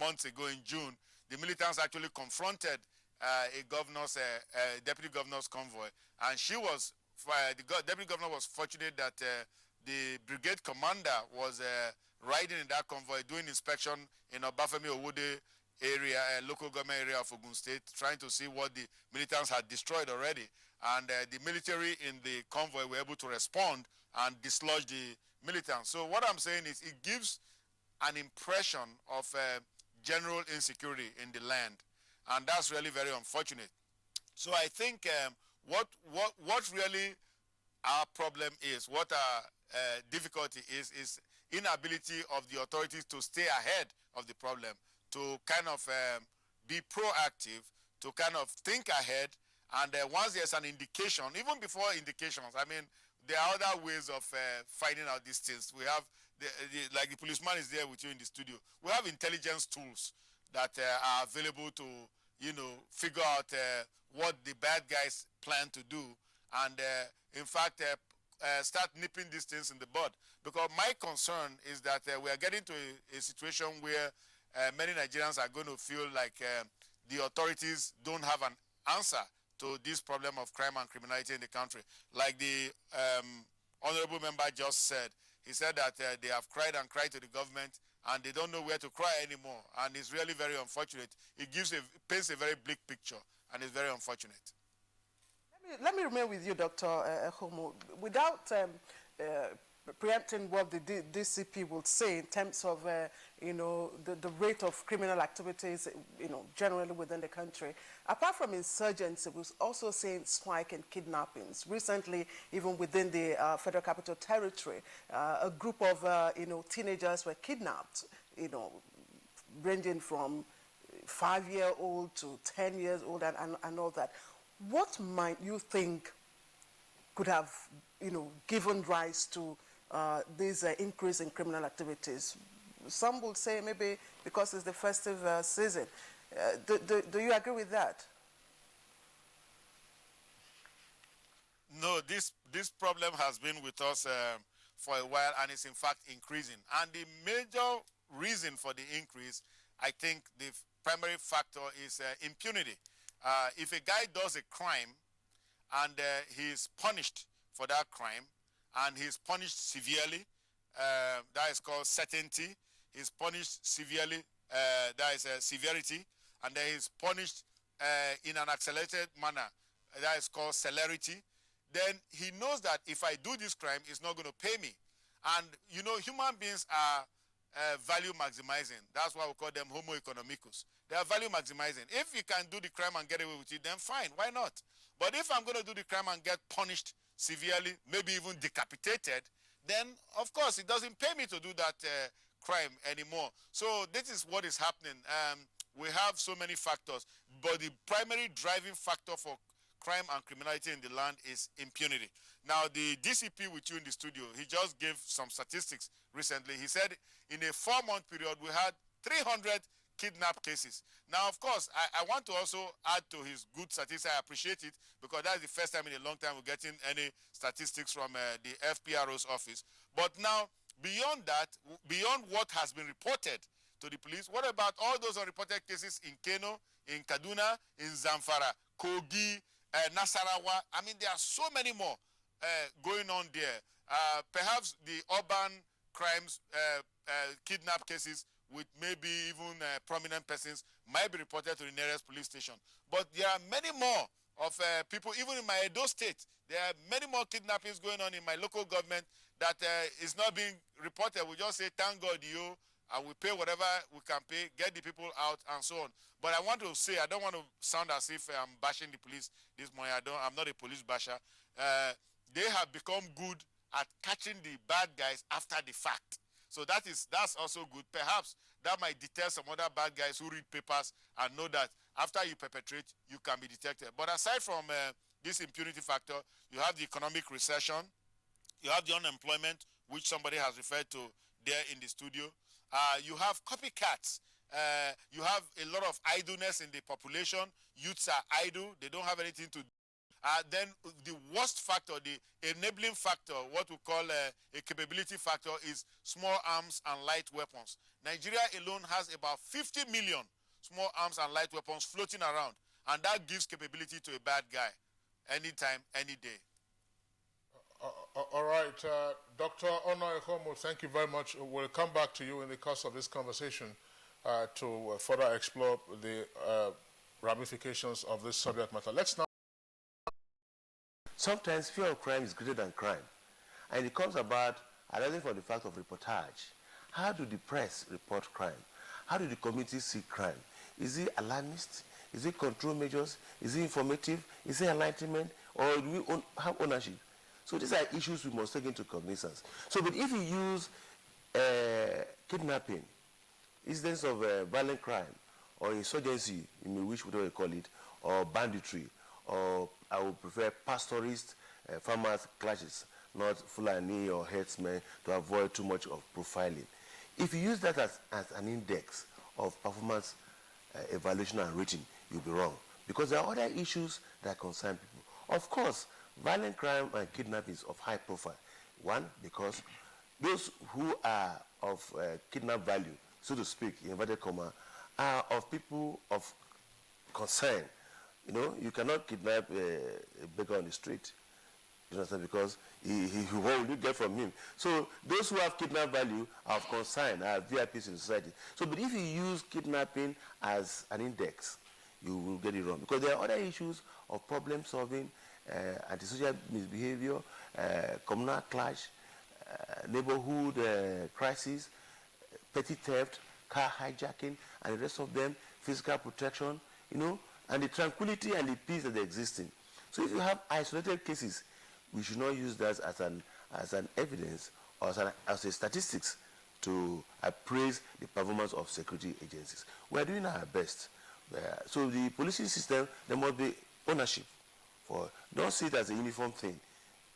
months ago in June, the militants actually confronted a deputy governor's convoy, and the deputy governor was fortunate that the brigade commander was riding in that convoy doing inspection in Obafemi Owode area, local government area of Ogun State, trying to see what the militants had destroyed already. And the military in the convoy were able to respond and dislodge the militants. So what I'm saying is it gives an impression of general insecurity in the land. And that's really very unfortunate. So I think what really our problem is, what our difficulty is inability of the authorities to stay ahead of the problem, to kind of be proactive, to kind of think ahead And once there's an indication, even before indications, I mean, there are other ways of finding out these things. We have, like the policeman is there with you in the studio. We have intelligence tools that are available to, you know, figure out what the bad guys plan to do. And in fact, start nipping these things in the bud. Because my concern is that we are getting to a situation where many Nigerians are going to feel like the authorities don't have an answer to this problem of crime and criminality in the country. Like the honorable member just said, he said that they have cried and cried to the government and they don't know where to cry anymore. And it's really very unfortunate. It paints a very bleak picture, and it's very unfortunate. Let me remain with you, Dr. Homo. Without preempting what the DCP will say in terms of, you know, the rate of criminal activities, you know, generally within the country. Apart from insurgency, we're also seeing spike in kidnappings. Recently, even within the Federal Capital Territory, a group of, you know, teenagers were kidnapped, you know, ranging from 5-year-old to 10 years old and all that. What might you think could have, you know, given rise to this increase in criminal activities? Some would say maybe because it's the festive season. Do you agree with that? No, this problem has been with us for a while, and it's in fact increasing. And the major reason for the increase, I think the primary factor is impunity. If a guy does a crime and he's punished for that crime, and he's punished severely, that is called certainty. He's punished severely, that is severity, and then he's punished in an accelerated manner, that is called celerity. Then he knows that if I do this crime, it's not going to pay me. And you know, human beings are value maximizing. That's why we call them homo economicus. They are value maximizing. If you can do the crime and get away with it, then fine, why not? But if I'm going to do the crime and get punished severely, maybe even decapitated, then of course it doesn't pay me to do that crime anymore. So this is what is happening. We have so many factors, but the primary driving factor for crime and criminality in the land is impunity. Now, the DCP with you in the studio, he just gave some statistics recently. He said in a 4-month period, we had 300 kidnap cases. Now, of course, I want to also add to his good statistics. I appreciate it because that's the first time in a long time we're getting any statistics from the FPRO's office. But now, beyond that, beyond what has been reported to the police, what about all those unreported cases in Kano, in Kaduna, in Zamfara, Kogi, Nasarawa? I mean, there are so many more going on there. Perhaps the urban crimes, kidnap cases with maybe even prominent persons might be reported to the nearest police station. But there are many more of people, even in my Edo state, there are many more kidnappings going on in my local government that is not being reported. We just say, thank God, and we pay whatever we can pay, get the people out, and so on. But I want to say, I don't want to sound as if I'm bashing the police this morning. I'm not a police basher. They have become good at catching the bad guys after the fact. So that's also good. Perhaps that might deter some other bad guys who read papers and know that after you perpetrate, you can be detected. But aside from this impunity factor, you have the economic recession, you have the unemployment, which somebody has referred to there in the studio. You have copycats. You have a lot of idleness in the population. Youths are idle. They don't have anything to do. Then the worst factor, the enabling factor, what we call a capability factor, is small arms and light weapons. Nigeria alone has about 50 million small arms and light weapons floating around, and that gives capability to a bad guy anytime, any day. All right, Dr. Ono Ehomo, thank you very much. We'll come back to you in the course of this conversation to further explore the ramifications of this subject matter. Let's now. Sometimes fear of crime is greater than crime, and it comes about arising from the fact of reportage. How do the press report crime? How do the community see crime? Is it alarmist? Is it control measures? Is it informative? Is it enlightenment? Or do we have ownership? So these are issues we must take into cognizance. So, but if you use kidnapping, incidents of violent crime, or insurgency, you may wish whatever you call it, or banditry, or I would prefer pastorist farmers clashes, not Fulani or herdsmen, to avoid too much of profiling. If you use that as an index of performance evaluation and rating, you'll be wrong. Because there are other issues that concern people. Of course, violent crime and kidnapping is of high profile. One, because those who are of kidnap value, so to speak, in inverted comma, are of people of concern. You know, you cannot kidnap a beggar on the street. You understand? Because what will you get from him? So those who have kidnap value are of concern, are VIPs in society. So, but if you use kidnapping as an index, you will get it wrong. Because there are other issues of problem solving, antisocial misbehavior, communal clash, neighborhood crisis, petty theft, car hijacking, and the rest of them, physical protection, you know, and the tranquility and the peace that are existing. So if you have isolated cases, we should not use that as an evidence or as a statistics to appraise the performance of security agencies. We are doing our best. So the policing system, there must be ownership. Don't see it as a uniform thing.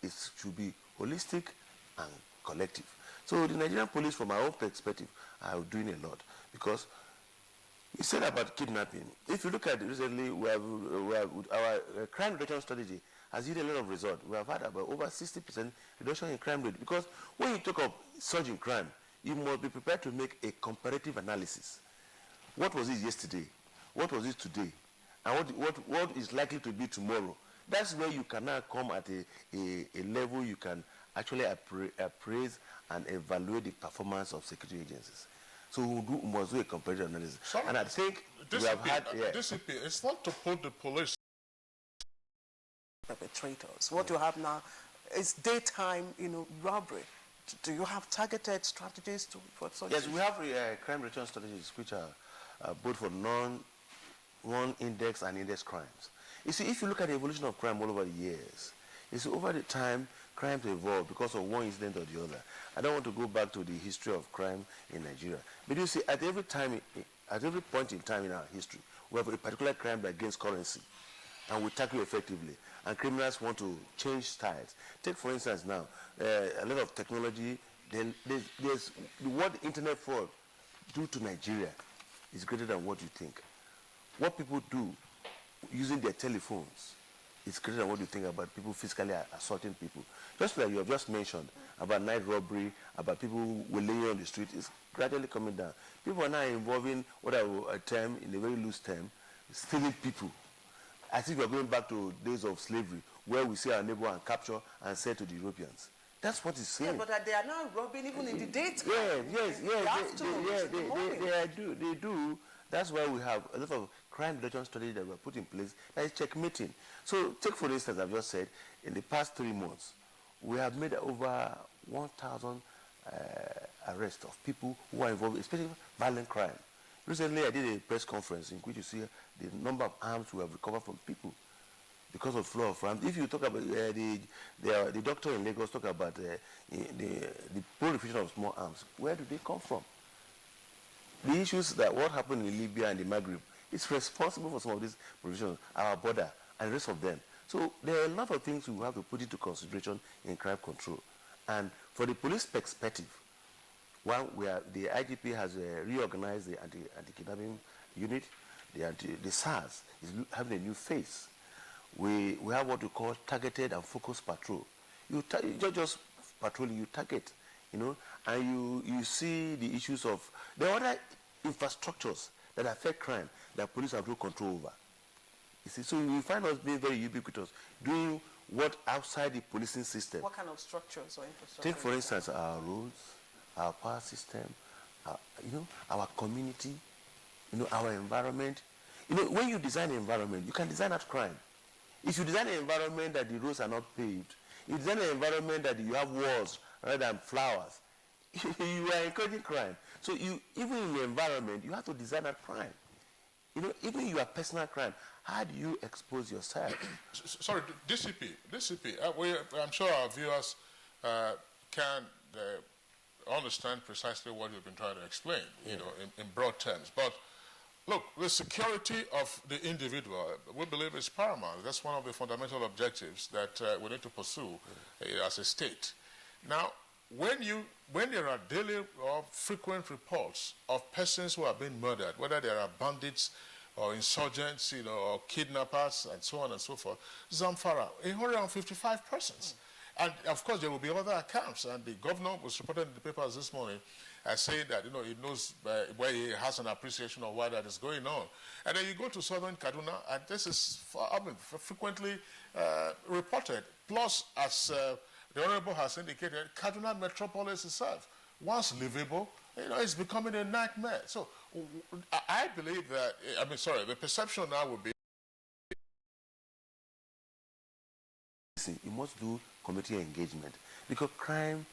It should be holistic and collective. So the Nigerian police, from our own perspective, are doing a lot, because we said about kidnapping. If you look at recently, our crime reduction strategy has yielded a lot of results. We have had about over 60% reduction in crime rate, because when you talk of surge in crime, you must be prepared to make a comparative analysis. What was it yesterday? What was it today? And what is likely to be tomorrow? That's where you can now come at a level you can actually appraise and evaluate the performance of security agencies. So we must do a comparative analysis. Sorry, and I think we have had... DCP, it's not to put the police... perpetrators. What you have now is daytime, robbery. Do you have targeted strategies for such? Yes, we have crime reduction strategies, which are both for non-index and index crimes. You see, if you look at the evolution of crime all over the years, you see, over the time, crimes evolve because of one incident or the other. I don't want to go back to the history of crime in Nigeria. But you see, at every point in time in our history, we have a particular crime that gains currency, and we tackle it effectively. And criminals want to change styles. Take, for instance, now, a lot of technology. There's what internet fraud do to Nigeria is greater than what you think. What people do using their telephones is greater than what you think about people physically assaulting people. Just like you have just mentioned about night robbery, about people who will lay on the street, is gradually coming down. People are now involving what I will term, in a very loose term, stealing people. I think we are going back to days of slavery, where we see our neighbor and capture and sell to the Europeans. That's what it's saying. Yeah, but they are now robbing even in the daytime. They do. That's why we have a lot of crime reduction strategy that were put in place that is checkmating. So take, for instance, I've just said, in the past 3 months, we have made over 1,000 arrests of people who are involved, especially violent crime. Recently, I did a press conference in which you see the number of arms we have recovered from people because of flow of arms. If you talk about the doctor in Lagos talk about the proliferation of small arms, where do they come from? The issues that what happened in Libya and the Maghreb is responsible for some of these provisions, our border and the rest of them. So there are a lot of things we have to put into consideration in crime control. And for the police perspective, one, the IGP has reorganized the anti-kidnapping unit. The SARS is having a new face. We have what we call targeted and focused patrol. You just patrolling, you target, and you see the issues of the other infrastructures that affect crime that police have no control over. You see, so you find us being very ubiquitous, doing what outside the policing system. What kind of structures or infrastructure? Take, for instance, our roads, our power system, our community, our environment. When you design an environment, you can design out crime. If you design an environment that the roads are not paved, you design an environment that you have walls rather than flowers, you are encouraging crime. So even in the environment, you have to design out crime. Even your personal crime, how do you expose yourself? Sorry, DCP, I'm sure our viewers can understand precisely what you've been trying to explain, in broad terms. But Look, the security of the individual, we believe, is paramount. That's one of the fundamental objectives that we need to pursue as a state. Now, when there are daily or frequent reports of persons who are being murdered, whether they are bandits or insurgents, or kidnappers, and so on and so forth, Zamfara, 155 persons. And of course, there will be other accounts. And the governor was reported in the papers this morning saying that, he knows where he has an appreciation of why that is going on. And then you go to southern Kaduna, and this is frequently reported. Plus, as the Honorable has indicated, Kaduna metropolis itself, once livable, it's becoming a nightmare. So I believe that, the perception now would be. You must do community engagement, because crime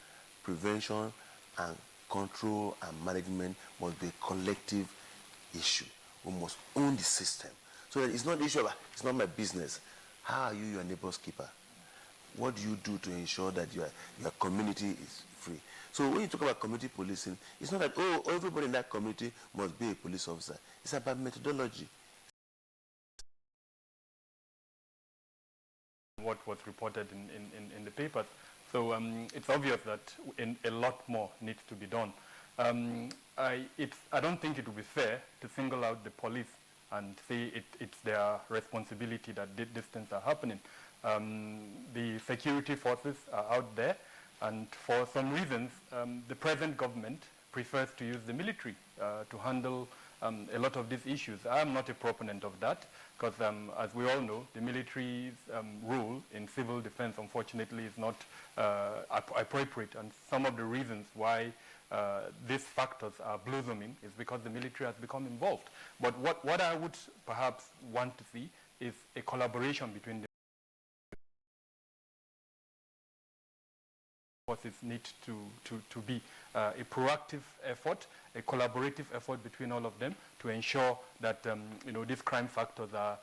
prevention and control and management must be a collective issue. We must own the system. So that it's not the issue of, it's not my business. How are you your neighbor's keeper? What do you do to ensure that your community is free? So when you talk about community policing, it's not that, everybody in that community must be a police officer. It's about methodology. What was reported in the papers. So it's obvious that a lot more needs to be done. I don't think it would be fair to single out the police and say it's their responsibility that these things are happening. The security forces are out there, and for some reasons, the present government prefers to use the military to handle a lot of these issues. I'm not a proponent of that, because as we all know, the military's role in civil defense, unfortunately, is not appropriate. And some of the reasons why these factors are blossoming is because the military has become involved. But what I would perhaps want to see is a collaboration between the forces. Need to be a proactive effort, a collaborative effort between all of them to ensure that these crime factors are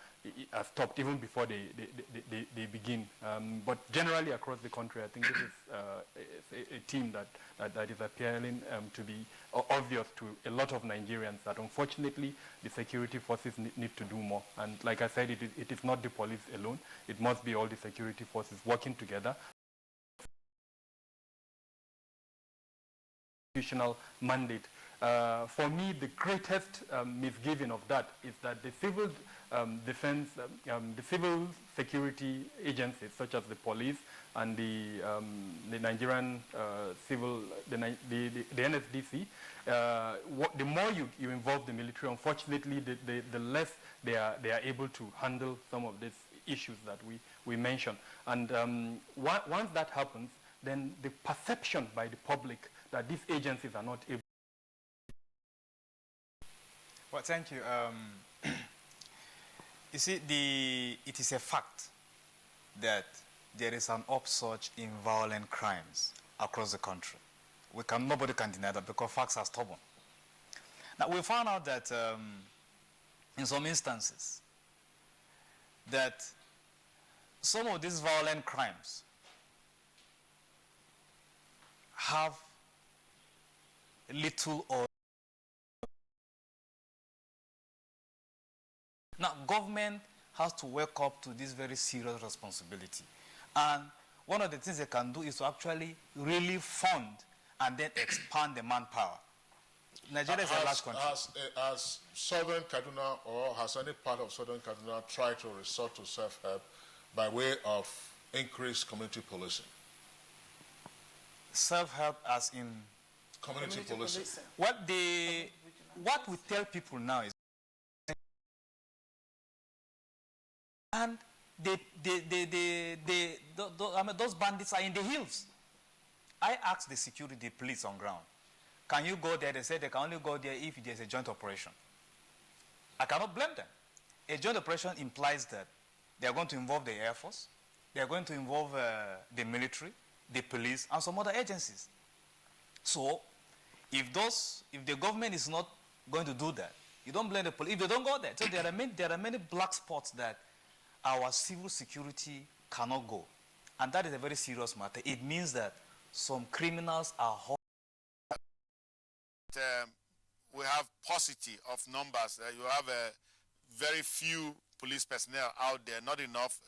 stopped even before they begin. But generally across the country, I think this is a theme that is appearing to be obvious to a lot of Nigerians, that unfortunately the security forces need to do more. And like I said, it is not the police alone. It must be all the security forces working together. Constitutional mandate. For me, the greatest misgiving of that is that the civil defense, the civil security agencies such as the police and the Nigerian the NSDC, the more you involve the military, unfortunately, the less they are able to handle some of these issues that we mentioned. And once that happens, then the perception by the public that these agencies are not able. Well, thank you. You see, it is a fact that there is an upsurge in violent crimes across the country. Nobody can deny that, because facts are stubborn. Now, we found out that in some instances that some of these violent crimes have little or now government has to wake up to this very serious responsibility, and one of the things they can do is to actually really fund and then expand the manpower. Nigeria is a large country. Has southern Kaduna, or has any part of southern Kaduna tried to resort to self-help by way of increased community policing? Self-help as in community policing. What we tell people now is, and those bandits are in the hills. I asked the security police on ground, can you go there? They said they can only go there if there's a joint operation. I cannot blame them. A joint operation implies that they are going to involve the Air Force, they are going to involve the military, the police, and some other agencies. So, if the government is not going to do that, you don't blame the police. If they don't go there, so there are many black spots that our civil security cannot go, and that is a very serious matter. It means that some criminals are. we have paucity of numbers. You have very few police personnel out there, not enough.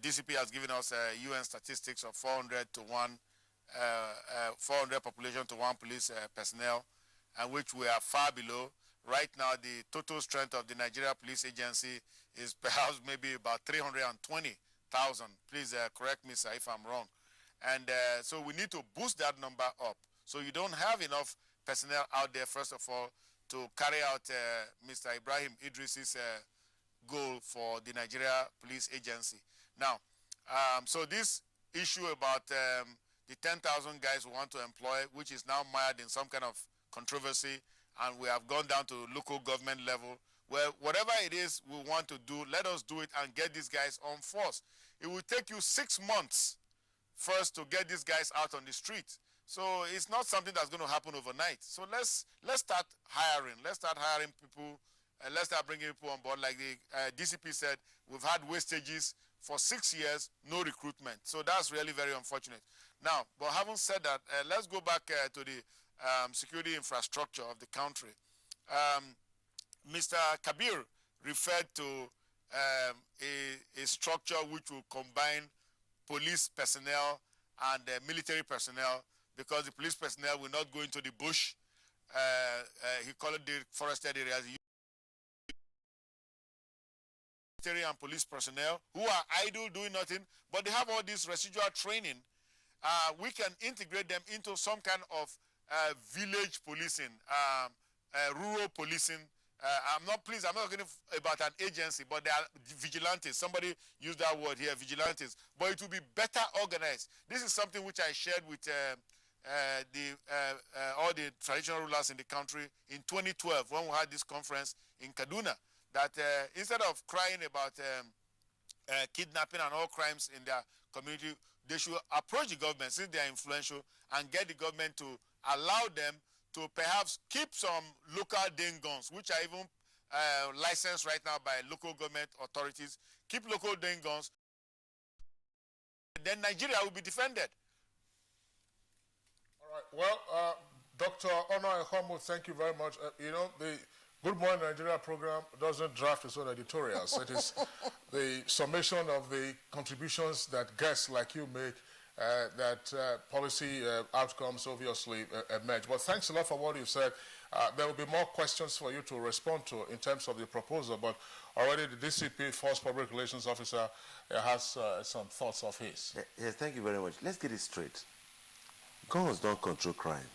DCP has given us UN statistics of 400 to 1, 400 population to 1 police personnel, and which we are far below. Right now, the total strength of the Nigeria Police Agency is perhaps maybe about 320,000. Please correct me, sir, if I'm wrong. And so we need to boost that number up. So you don't have enough personnel out there, first of all, to carry out Mr. Ibrahim Idris's goal for the Nigeria Police Agency. Now, so this issue about the 10,000 guys we want to employ, which is now mired in some kind of controversy, and we have gone down to local government level, where whatever it is we want to do, let us do it and get these guys on force. It will take you 6 months first to get these guys out on the street. So it's not something that's going to happen overnight. So let's start hiring. Let's start hiring people. Let's start bringing people on board. Like the DCP said, we've had wastages for 6 years, no recruitment. So that's really very unfortunate. Now, but having said that, let's go back to the security infrastructure of the country. Mr. Kabir referred to a structure which will combine police personnel and military personnel, because the police personnel will not go into the bush. He called it the forested areas. Military and police personnel who are idle, doing nothing, but they have all this residual training. We can integrate them into some kind of village policing, rural policing. I'm not talking about an agency, but they are vigilantes. Somebody used that word here, vigilantes. But it will be better organized. This is something which I shared with all the traditional rulers in the country in 2012 when we had this conference in Kaduna, that instead of crying about kidnapping and all crimes in their community, they should approach the government, since they are influential, and get the government to allow them to perhaps keep some local Dane guns, which are even licensed right now by local government authorities. Keep local Dane guns. Then Nigeria will be defended. All right. Well, Dr. Ono Ehomu, thank you very much. You know, the Good Morning Nigeria program doesn't draft its own editorials. It is the summation of the contributions that guests like you make, that policy outcomes obviously emerge. But thanks a lot for what you've said. There will be more questions for you to respond to in terms of the proposal, but already the DCP, Force Public Relations Officer, has some thoughts of his. Yes, thank you very much. Let's get it straight. Guns don't control crime.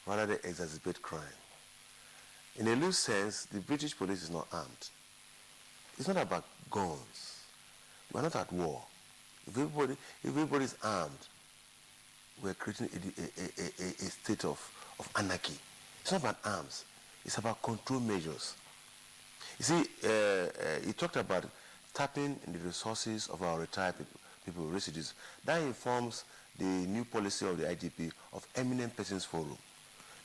Rather, they exacerbate crime. In a loose sense, the British police is not armed. It's not about guns. We're not at war. If everybody is armed, we're creating a state of anarchy. It's not about arms. It's about control measures. You see, he talked about tapping the resources of our retired people, residues. That informs the new policy of the IGP of Eminent Persons Forum.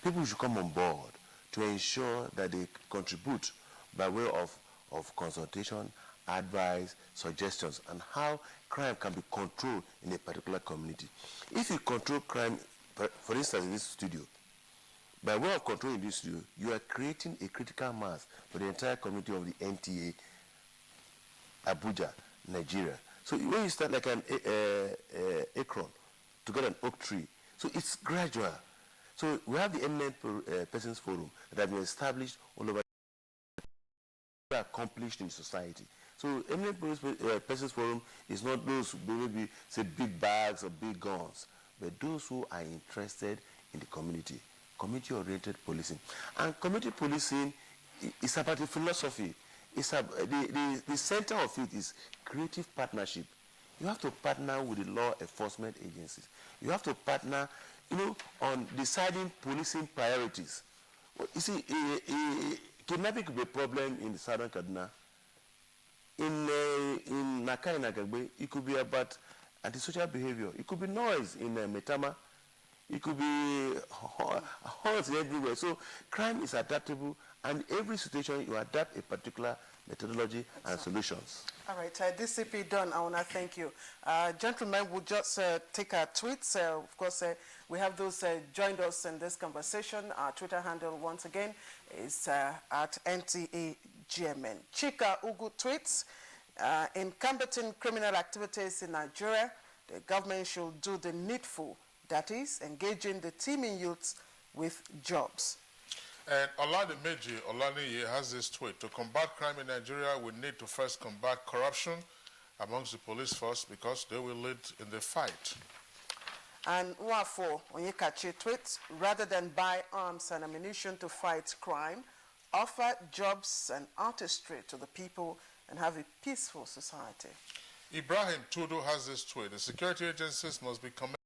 People should come on board to ensure that they contribute by way of consultation, advice, suggestions, and how crime can be controlled in a particular community. If you control crime, for instance, in this studio, by way of controlling this studio, you are creating a critical mass for the entire community of the NTA, Abuja, Nigeria. So when you start like an acorn to get an oak tree, so it's gradual. So we have the Eminent Persons Forum that have been established all over, accomplished in society. So Eminent Persons Forum is not those who maybe say big bags or big guns, but those who are interested in the community, community-oriented policing. And community policing is about the philosophy. It's the center of it is creative partnership. You have to partner with the law enforcement agencies. You have to partner, on deciding policing priorities. You see, kidnapping could be a problem in the southern Kaduna. In Nakai Nagagbe, it could be about antisocial behavior. It could be noise in Metama. It could be horns everywhere. So crime is adaptable And in every situation, you adapt a particular methodology and solutions. All right, DCP Don, I want to thank you. Gentlemen, we'll just take our tweets. Of course, we have those joined us in this conversation. Our Twitter handle, once again, is at NTA GMN. Chika Ugu tweets, in combating criminal activities in Nigeria, the government should do the needful, that is, engaging the teeming youths with jobs. And Olaniyi has this tweet: to combat crime in Nigeria, we need to first combat corruption amongst the police force because they will lead in the fight. And Wafo Onyekachi tweets, rather than buy arms and ammunition to fight crime, offer jobs and artistry to the people and have a peaceful society. Ibrahim Tudu has this tweet: the security agencies must be commended.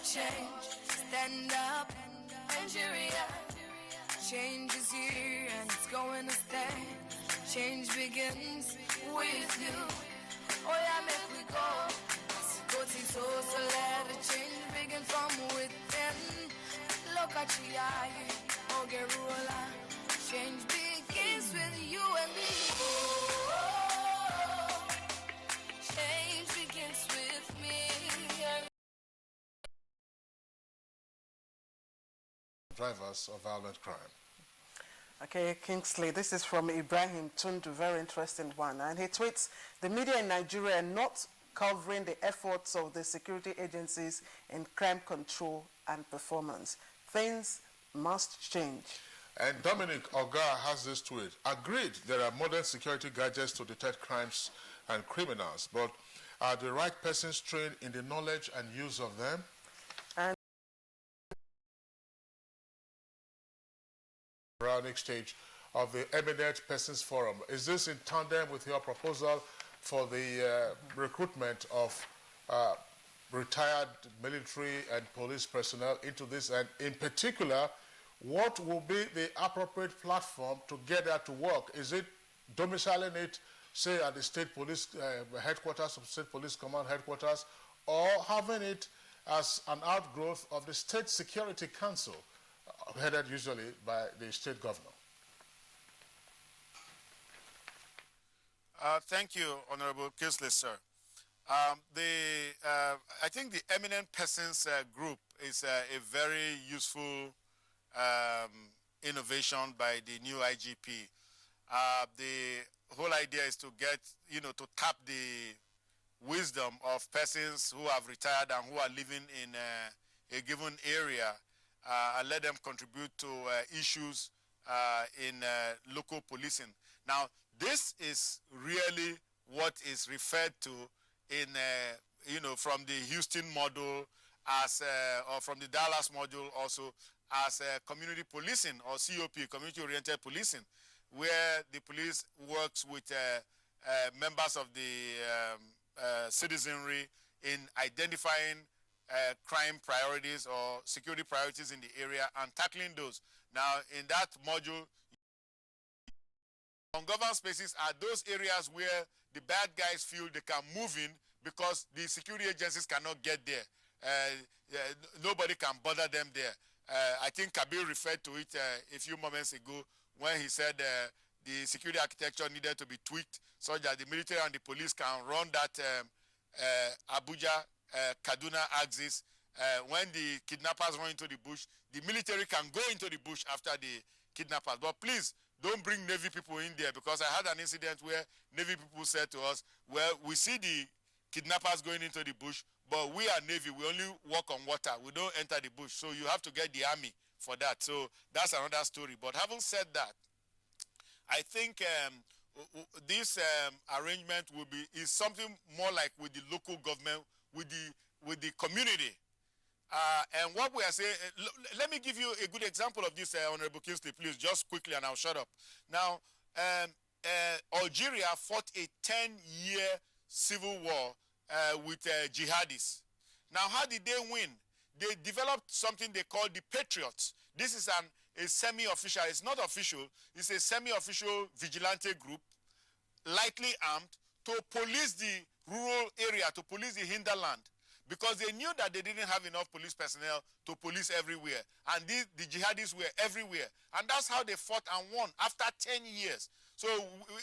Change, stand up, Nigeria. Change is here and it's going to stay. Change begins with you. Oh yeah, make we go. Go to so let the change begin from within. Look at your eye, oh Gerula. Change begins with you and me. Oh, change begins with me. Drivers of violent crime. Okay, Kingsley, this is from Ibrahim Tundu, very interesting one. And he tweets, the media in Nigeria are not covering the efforts of the security agencies in crime control and performance. Things must change. And Dominic Ogar has this tweet: agreed, there are modern security gadgets to detect crimes and criminals, but are the right persons trained in the knowledge and use of them? And next stage of the Eminent Persons Forum. Is this in tandem with your proposal for the recruitment of retired military and police personnel into this? And in particular, what will be the appropriate platform to get that to work? Is it domiciling it, say, at the state police headquarters, of state police command headquarters, or having it as an outgrowth of the State Security Council, headed usually by the state governor? Thank you, Honorable Kingsley, sir. I think the Eminent Persons Group is a very useful innovation by the new IGP. The whole idea is to get, to tap the wisdom of persons who have retired and who are living in a given area, and let them contribute to issues in local policing. Now, this is really what is referred to in, from the Houston model as, or from the Dallas model also, as community policing, or COP, community-oriented policing, where the police works with members of the citizenry in identifying crime priorities or security priorities in the area and tackling those. Now, in that module, ungoverned spaces are those areas where the bad guys feel they can move in because the security agencies cannot get there. Nobody can bother them there. I think Kabir referred to it a few moments ago when he said the security architecture needed to be tweaked so that the military and the police can run that Abuja, Kaduna axis. When the kidnappers run into the bush, the military can go into the bush after the kidnappers. But please, don't bring Navy people in there, because I had an incident where Navy people said to us, well, we see the kidnappers going into the bush, but we are Navy, we only walk on water, we don't enter the bush, so you have to get the army for that. So that's another story. But having said that, I think this arrangement is something more like with the local government, with the community. And what we are saying, let me give you a good example of this, Honorable Kingsley, please, just quickly, and I'll shut up. Now, Algeria fought a 10-year civil war with jihadis. Now, how did they win? They developed something they call the Patriots. This is a semi-official, it's not official, it's a semi-official vigilante group, lightly armed, to police the rural area, to police the hinterland. because they knew that they didn't have enough police personnel to police everywhere. And the jihadis were everywhere. And that's how they fought and won after 10 years. So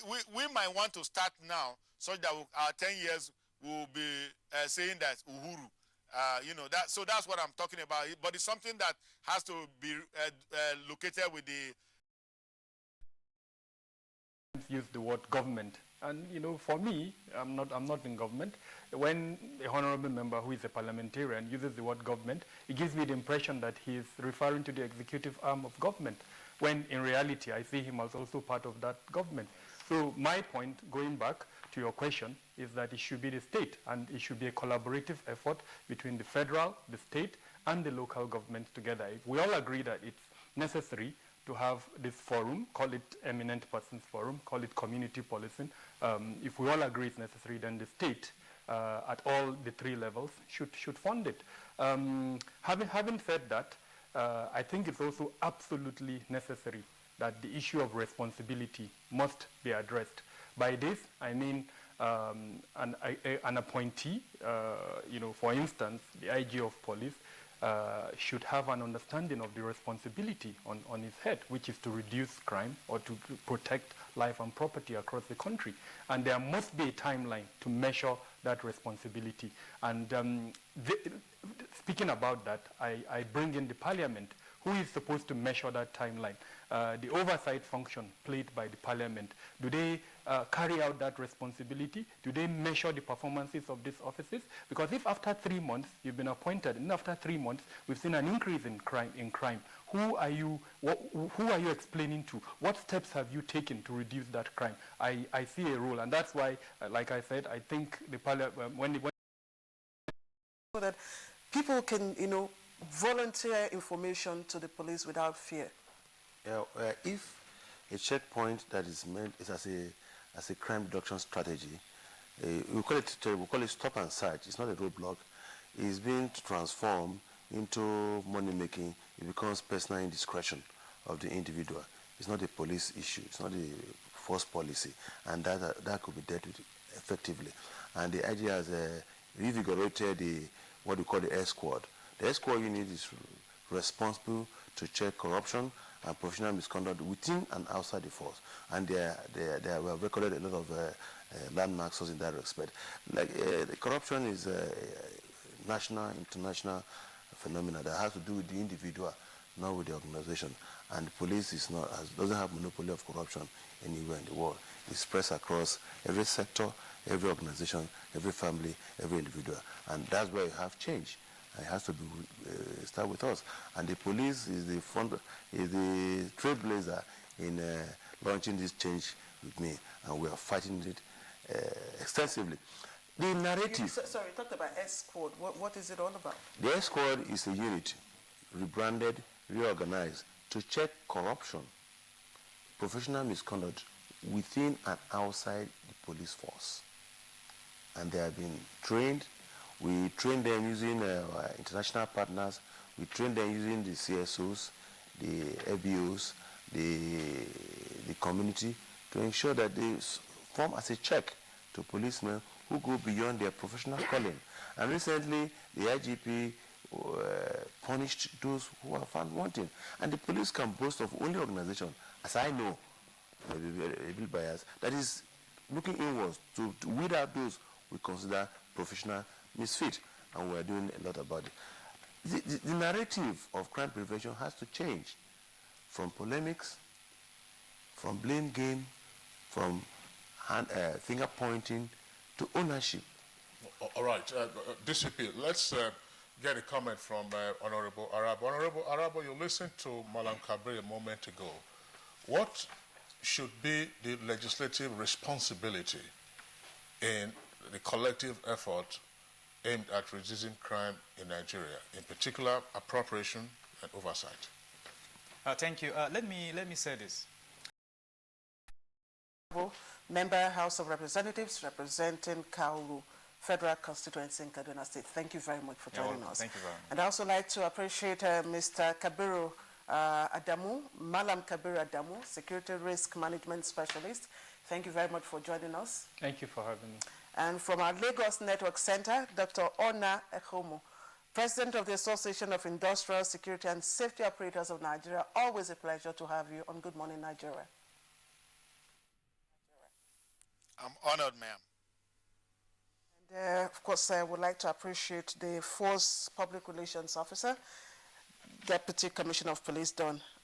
we might want to start now so that our 10 years will be saying that Uhuru. You know, so that's what I'm talking about. But it's something that has to be located with the... Use the word government. And, you know, for me, I'm not in government. When a honorable member who is a parliamentarian uses the word government, it gives me the impression that he is referring to the executive arm of government, when in reality I see him as also part of that government. So my point, going back to your question, is that it should be the state, and it should be a collaborative effort between the federal, the state, and the local governments together. If we all agree that it's necessary to have this forum, call it Eminent Persons Forum, call it community policing. If we all agree it's necessary, then the state at all the three levels should fund it. Having said that, I think it's also absolutely necessary that the issue of responsibility must be addressed. By this, I mean an appointee, you know, for instance, the IG of police, should have an understanding of the responsibility on his head, which is to reduce crime or to protect life and property across the country. And there must be a timeline to measure that responsibility. And speaking about that, I bring in the parliament, who is supposed to measure that timeline. The oversight function played by the parliament, do they carry out that responsibility? Do they measure the performances of these offices? Because if after 3 months you've been appointed, and after 3 months we've seen an increase in crime, who are you explaining to? What steps have you taken to reduce that crime? I see a role, and that's why, like I said, I think the parliament, so that people can, you know, volunteer information to the police without fear. Yeah, if a checkpoint that is meant is as a crime reduction strategy, we call it stop and search. It's not a roadblock. It's being transformed into money making. It becomes personal indiscretion of the individual. It's not a police issue. It's not a force policy, and that could be dealt with effectively. And the idea has revigorated what we call the S squad. The S squad unit is responsible to check corruption and professional misconduct within and outside the force, and we have recorded a lot of landmarks in that respect. Like corruption is a national, international phenomena that has to do with the individual, not with the organization. And the police doesn't have monopoly of corruption anywhere in the world. It's spread across every sector, every organization, every family, every individual, and that's where you have change. It has to be start with us, and the police is the trailblazer in launching this change with me, and we are fighting it extensively. The narrative. Sorry, you talked about S Squad. What is it all about? The S Squad is a unit rebranded, reorganized to check corruption, professional misconduct within and outside the police force, and they have been trained. We train them using international partners. We train them using the CSOs, the FBOs, the community, to ensure that they form as a check to policemen who go beyond their professional calling. And recently, the IGP punished those who are found wanting. And the police can boast of only organization, as I know, maybe a bit biased, that is looking inwards to weed out those we consider professional misfit, and we're doing a lot about it. The narrative of crime prevention has to change from polemics, from blame game, from finger pointing to ownership. All right, DCP, let's get a comment from Honorable Arabo. Honorable Arabo, you listened to Malam Kabir a moment ago. What should be the legislative responsibility in the collective effort aimed at reducing crime in Nigeria, in particular appropriation and oversight? Thank you. Let me say this. Member, House of Representatives, representing Kaulu Federal Constituency in Kaduna State. Thank you very much for joining us. Thank you very much. And I also like to appreciate Mr. Kabiru Adamu, Malam Kabiru Adamu, Security Risk Management Specialist. Thank you very much for joining us. Thank you for having me. And from our Lagos Network Center, Dr. Ona Ekomo, President of the Association of Industrial Security and Safety Operators of Nigeria. Always a pleasure to have you on Good Morning Nigeria. I'm honored, ma'am. And of course, I would like to appreciate the Force Public Relations Officer, Deputy Commissioner of Police, Don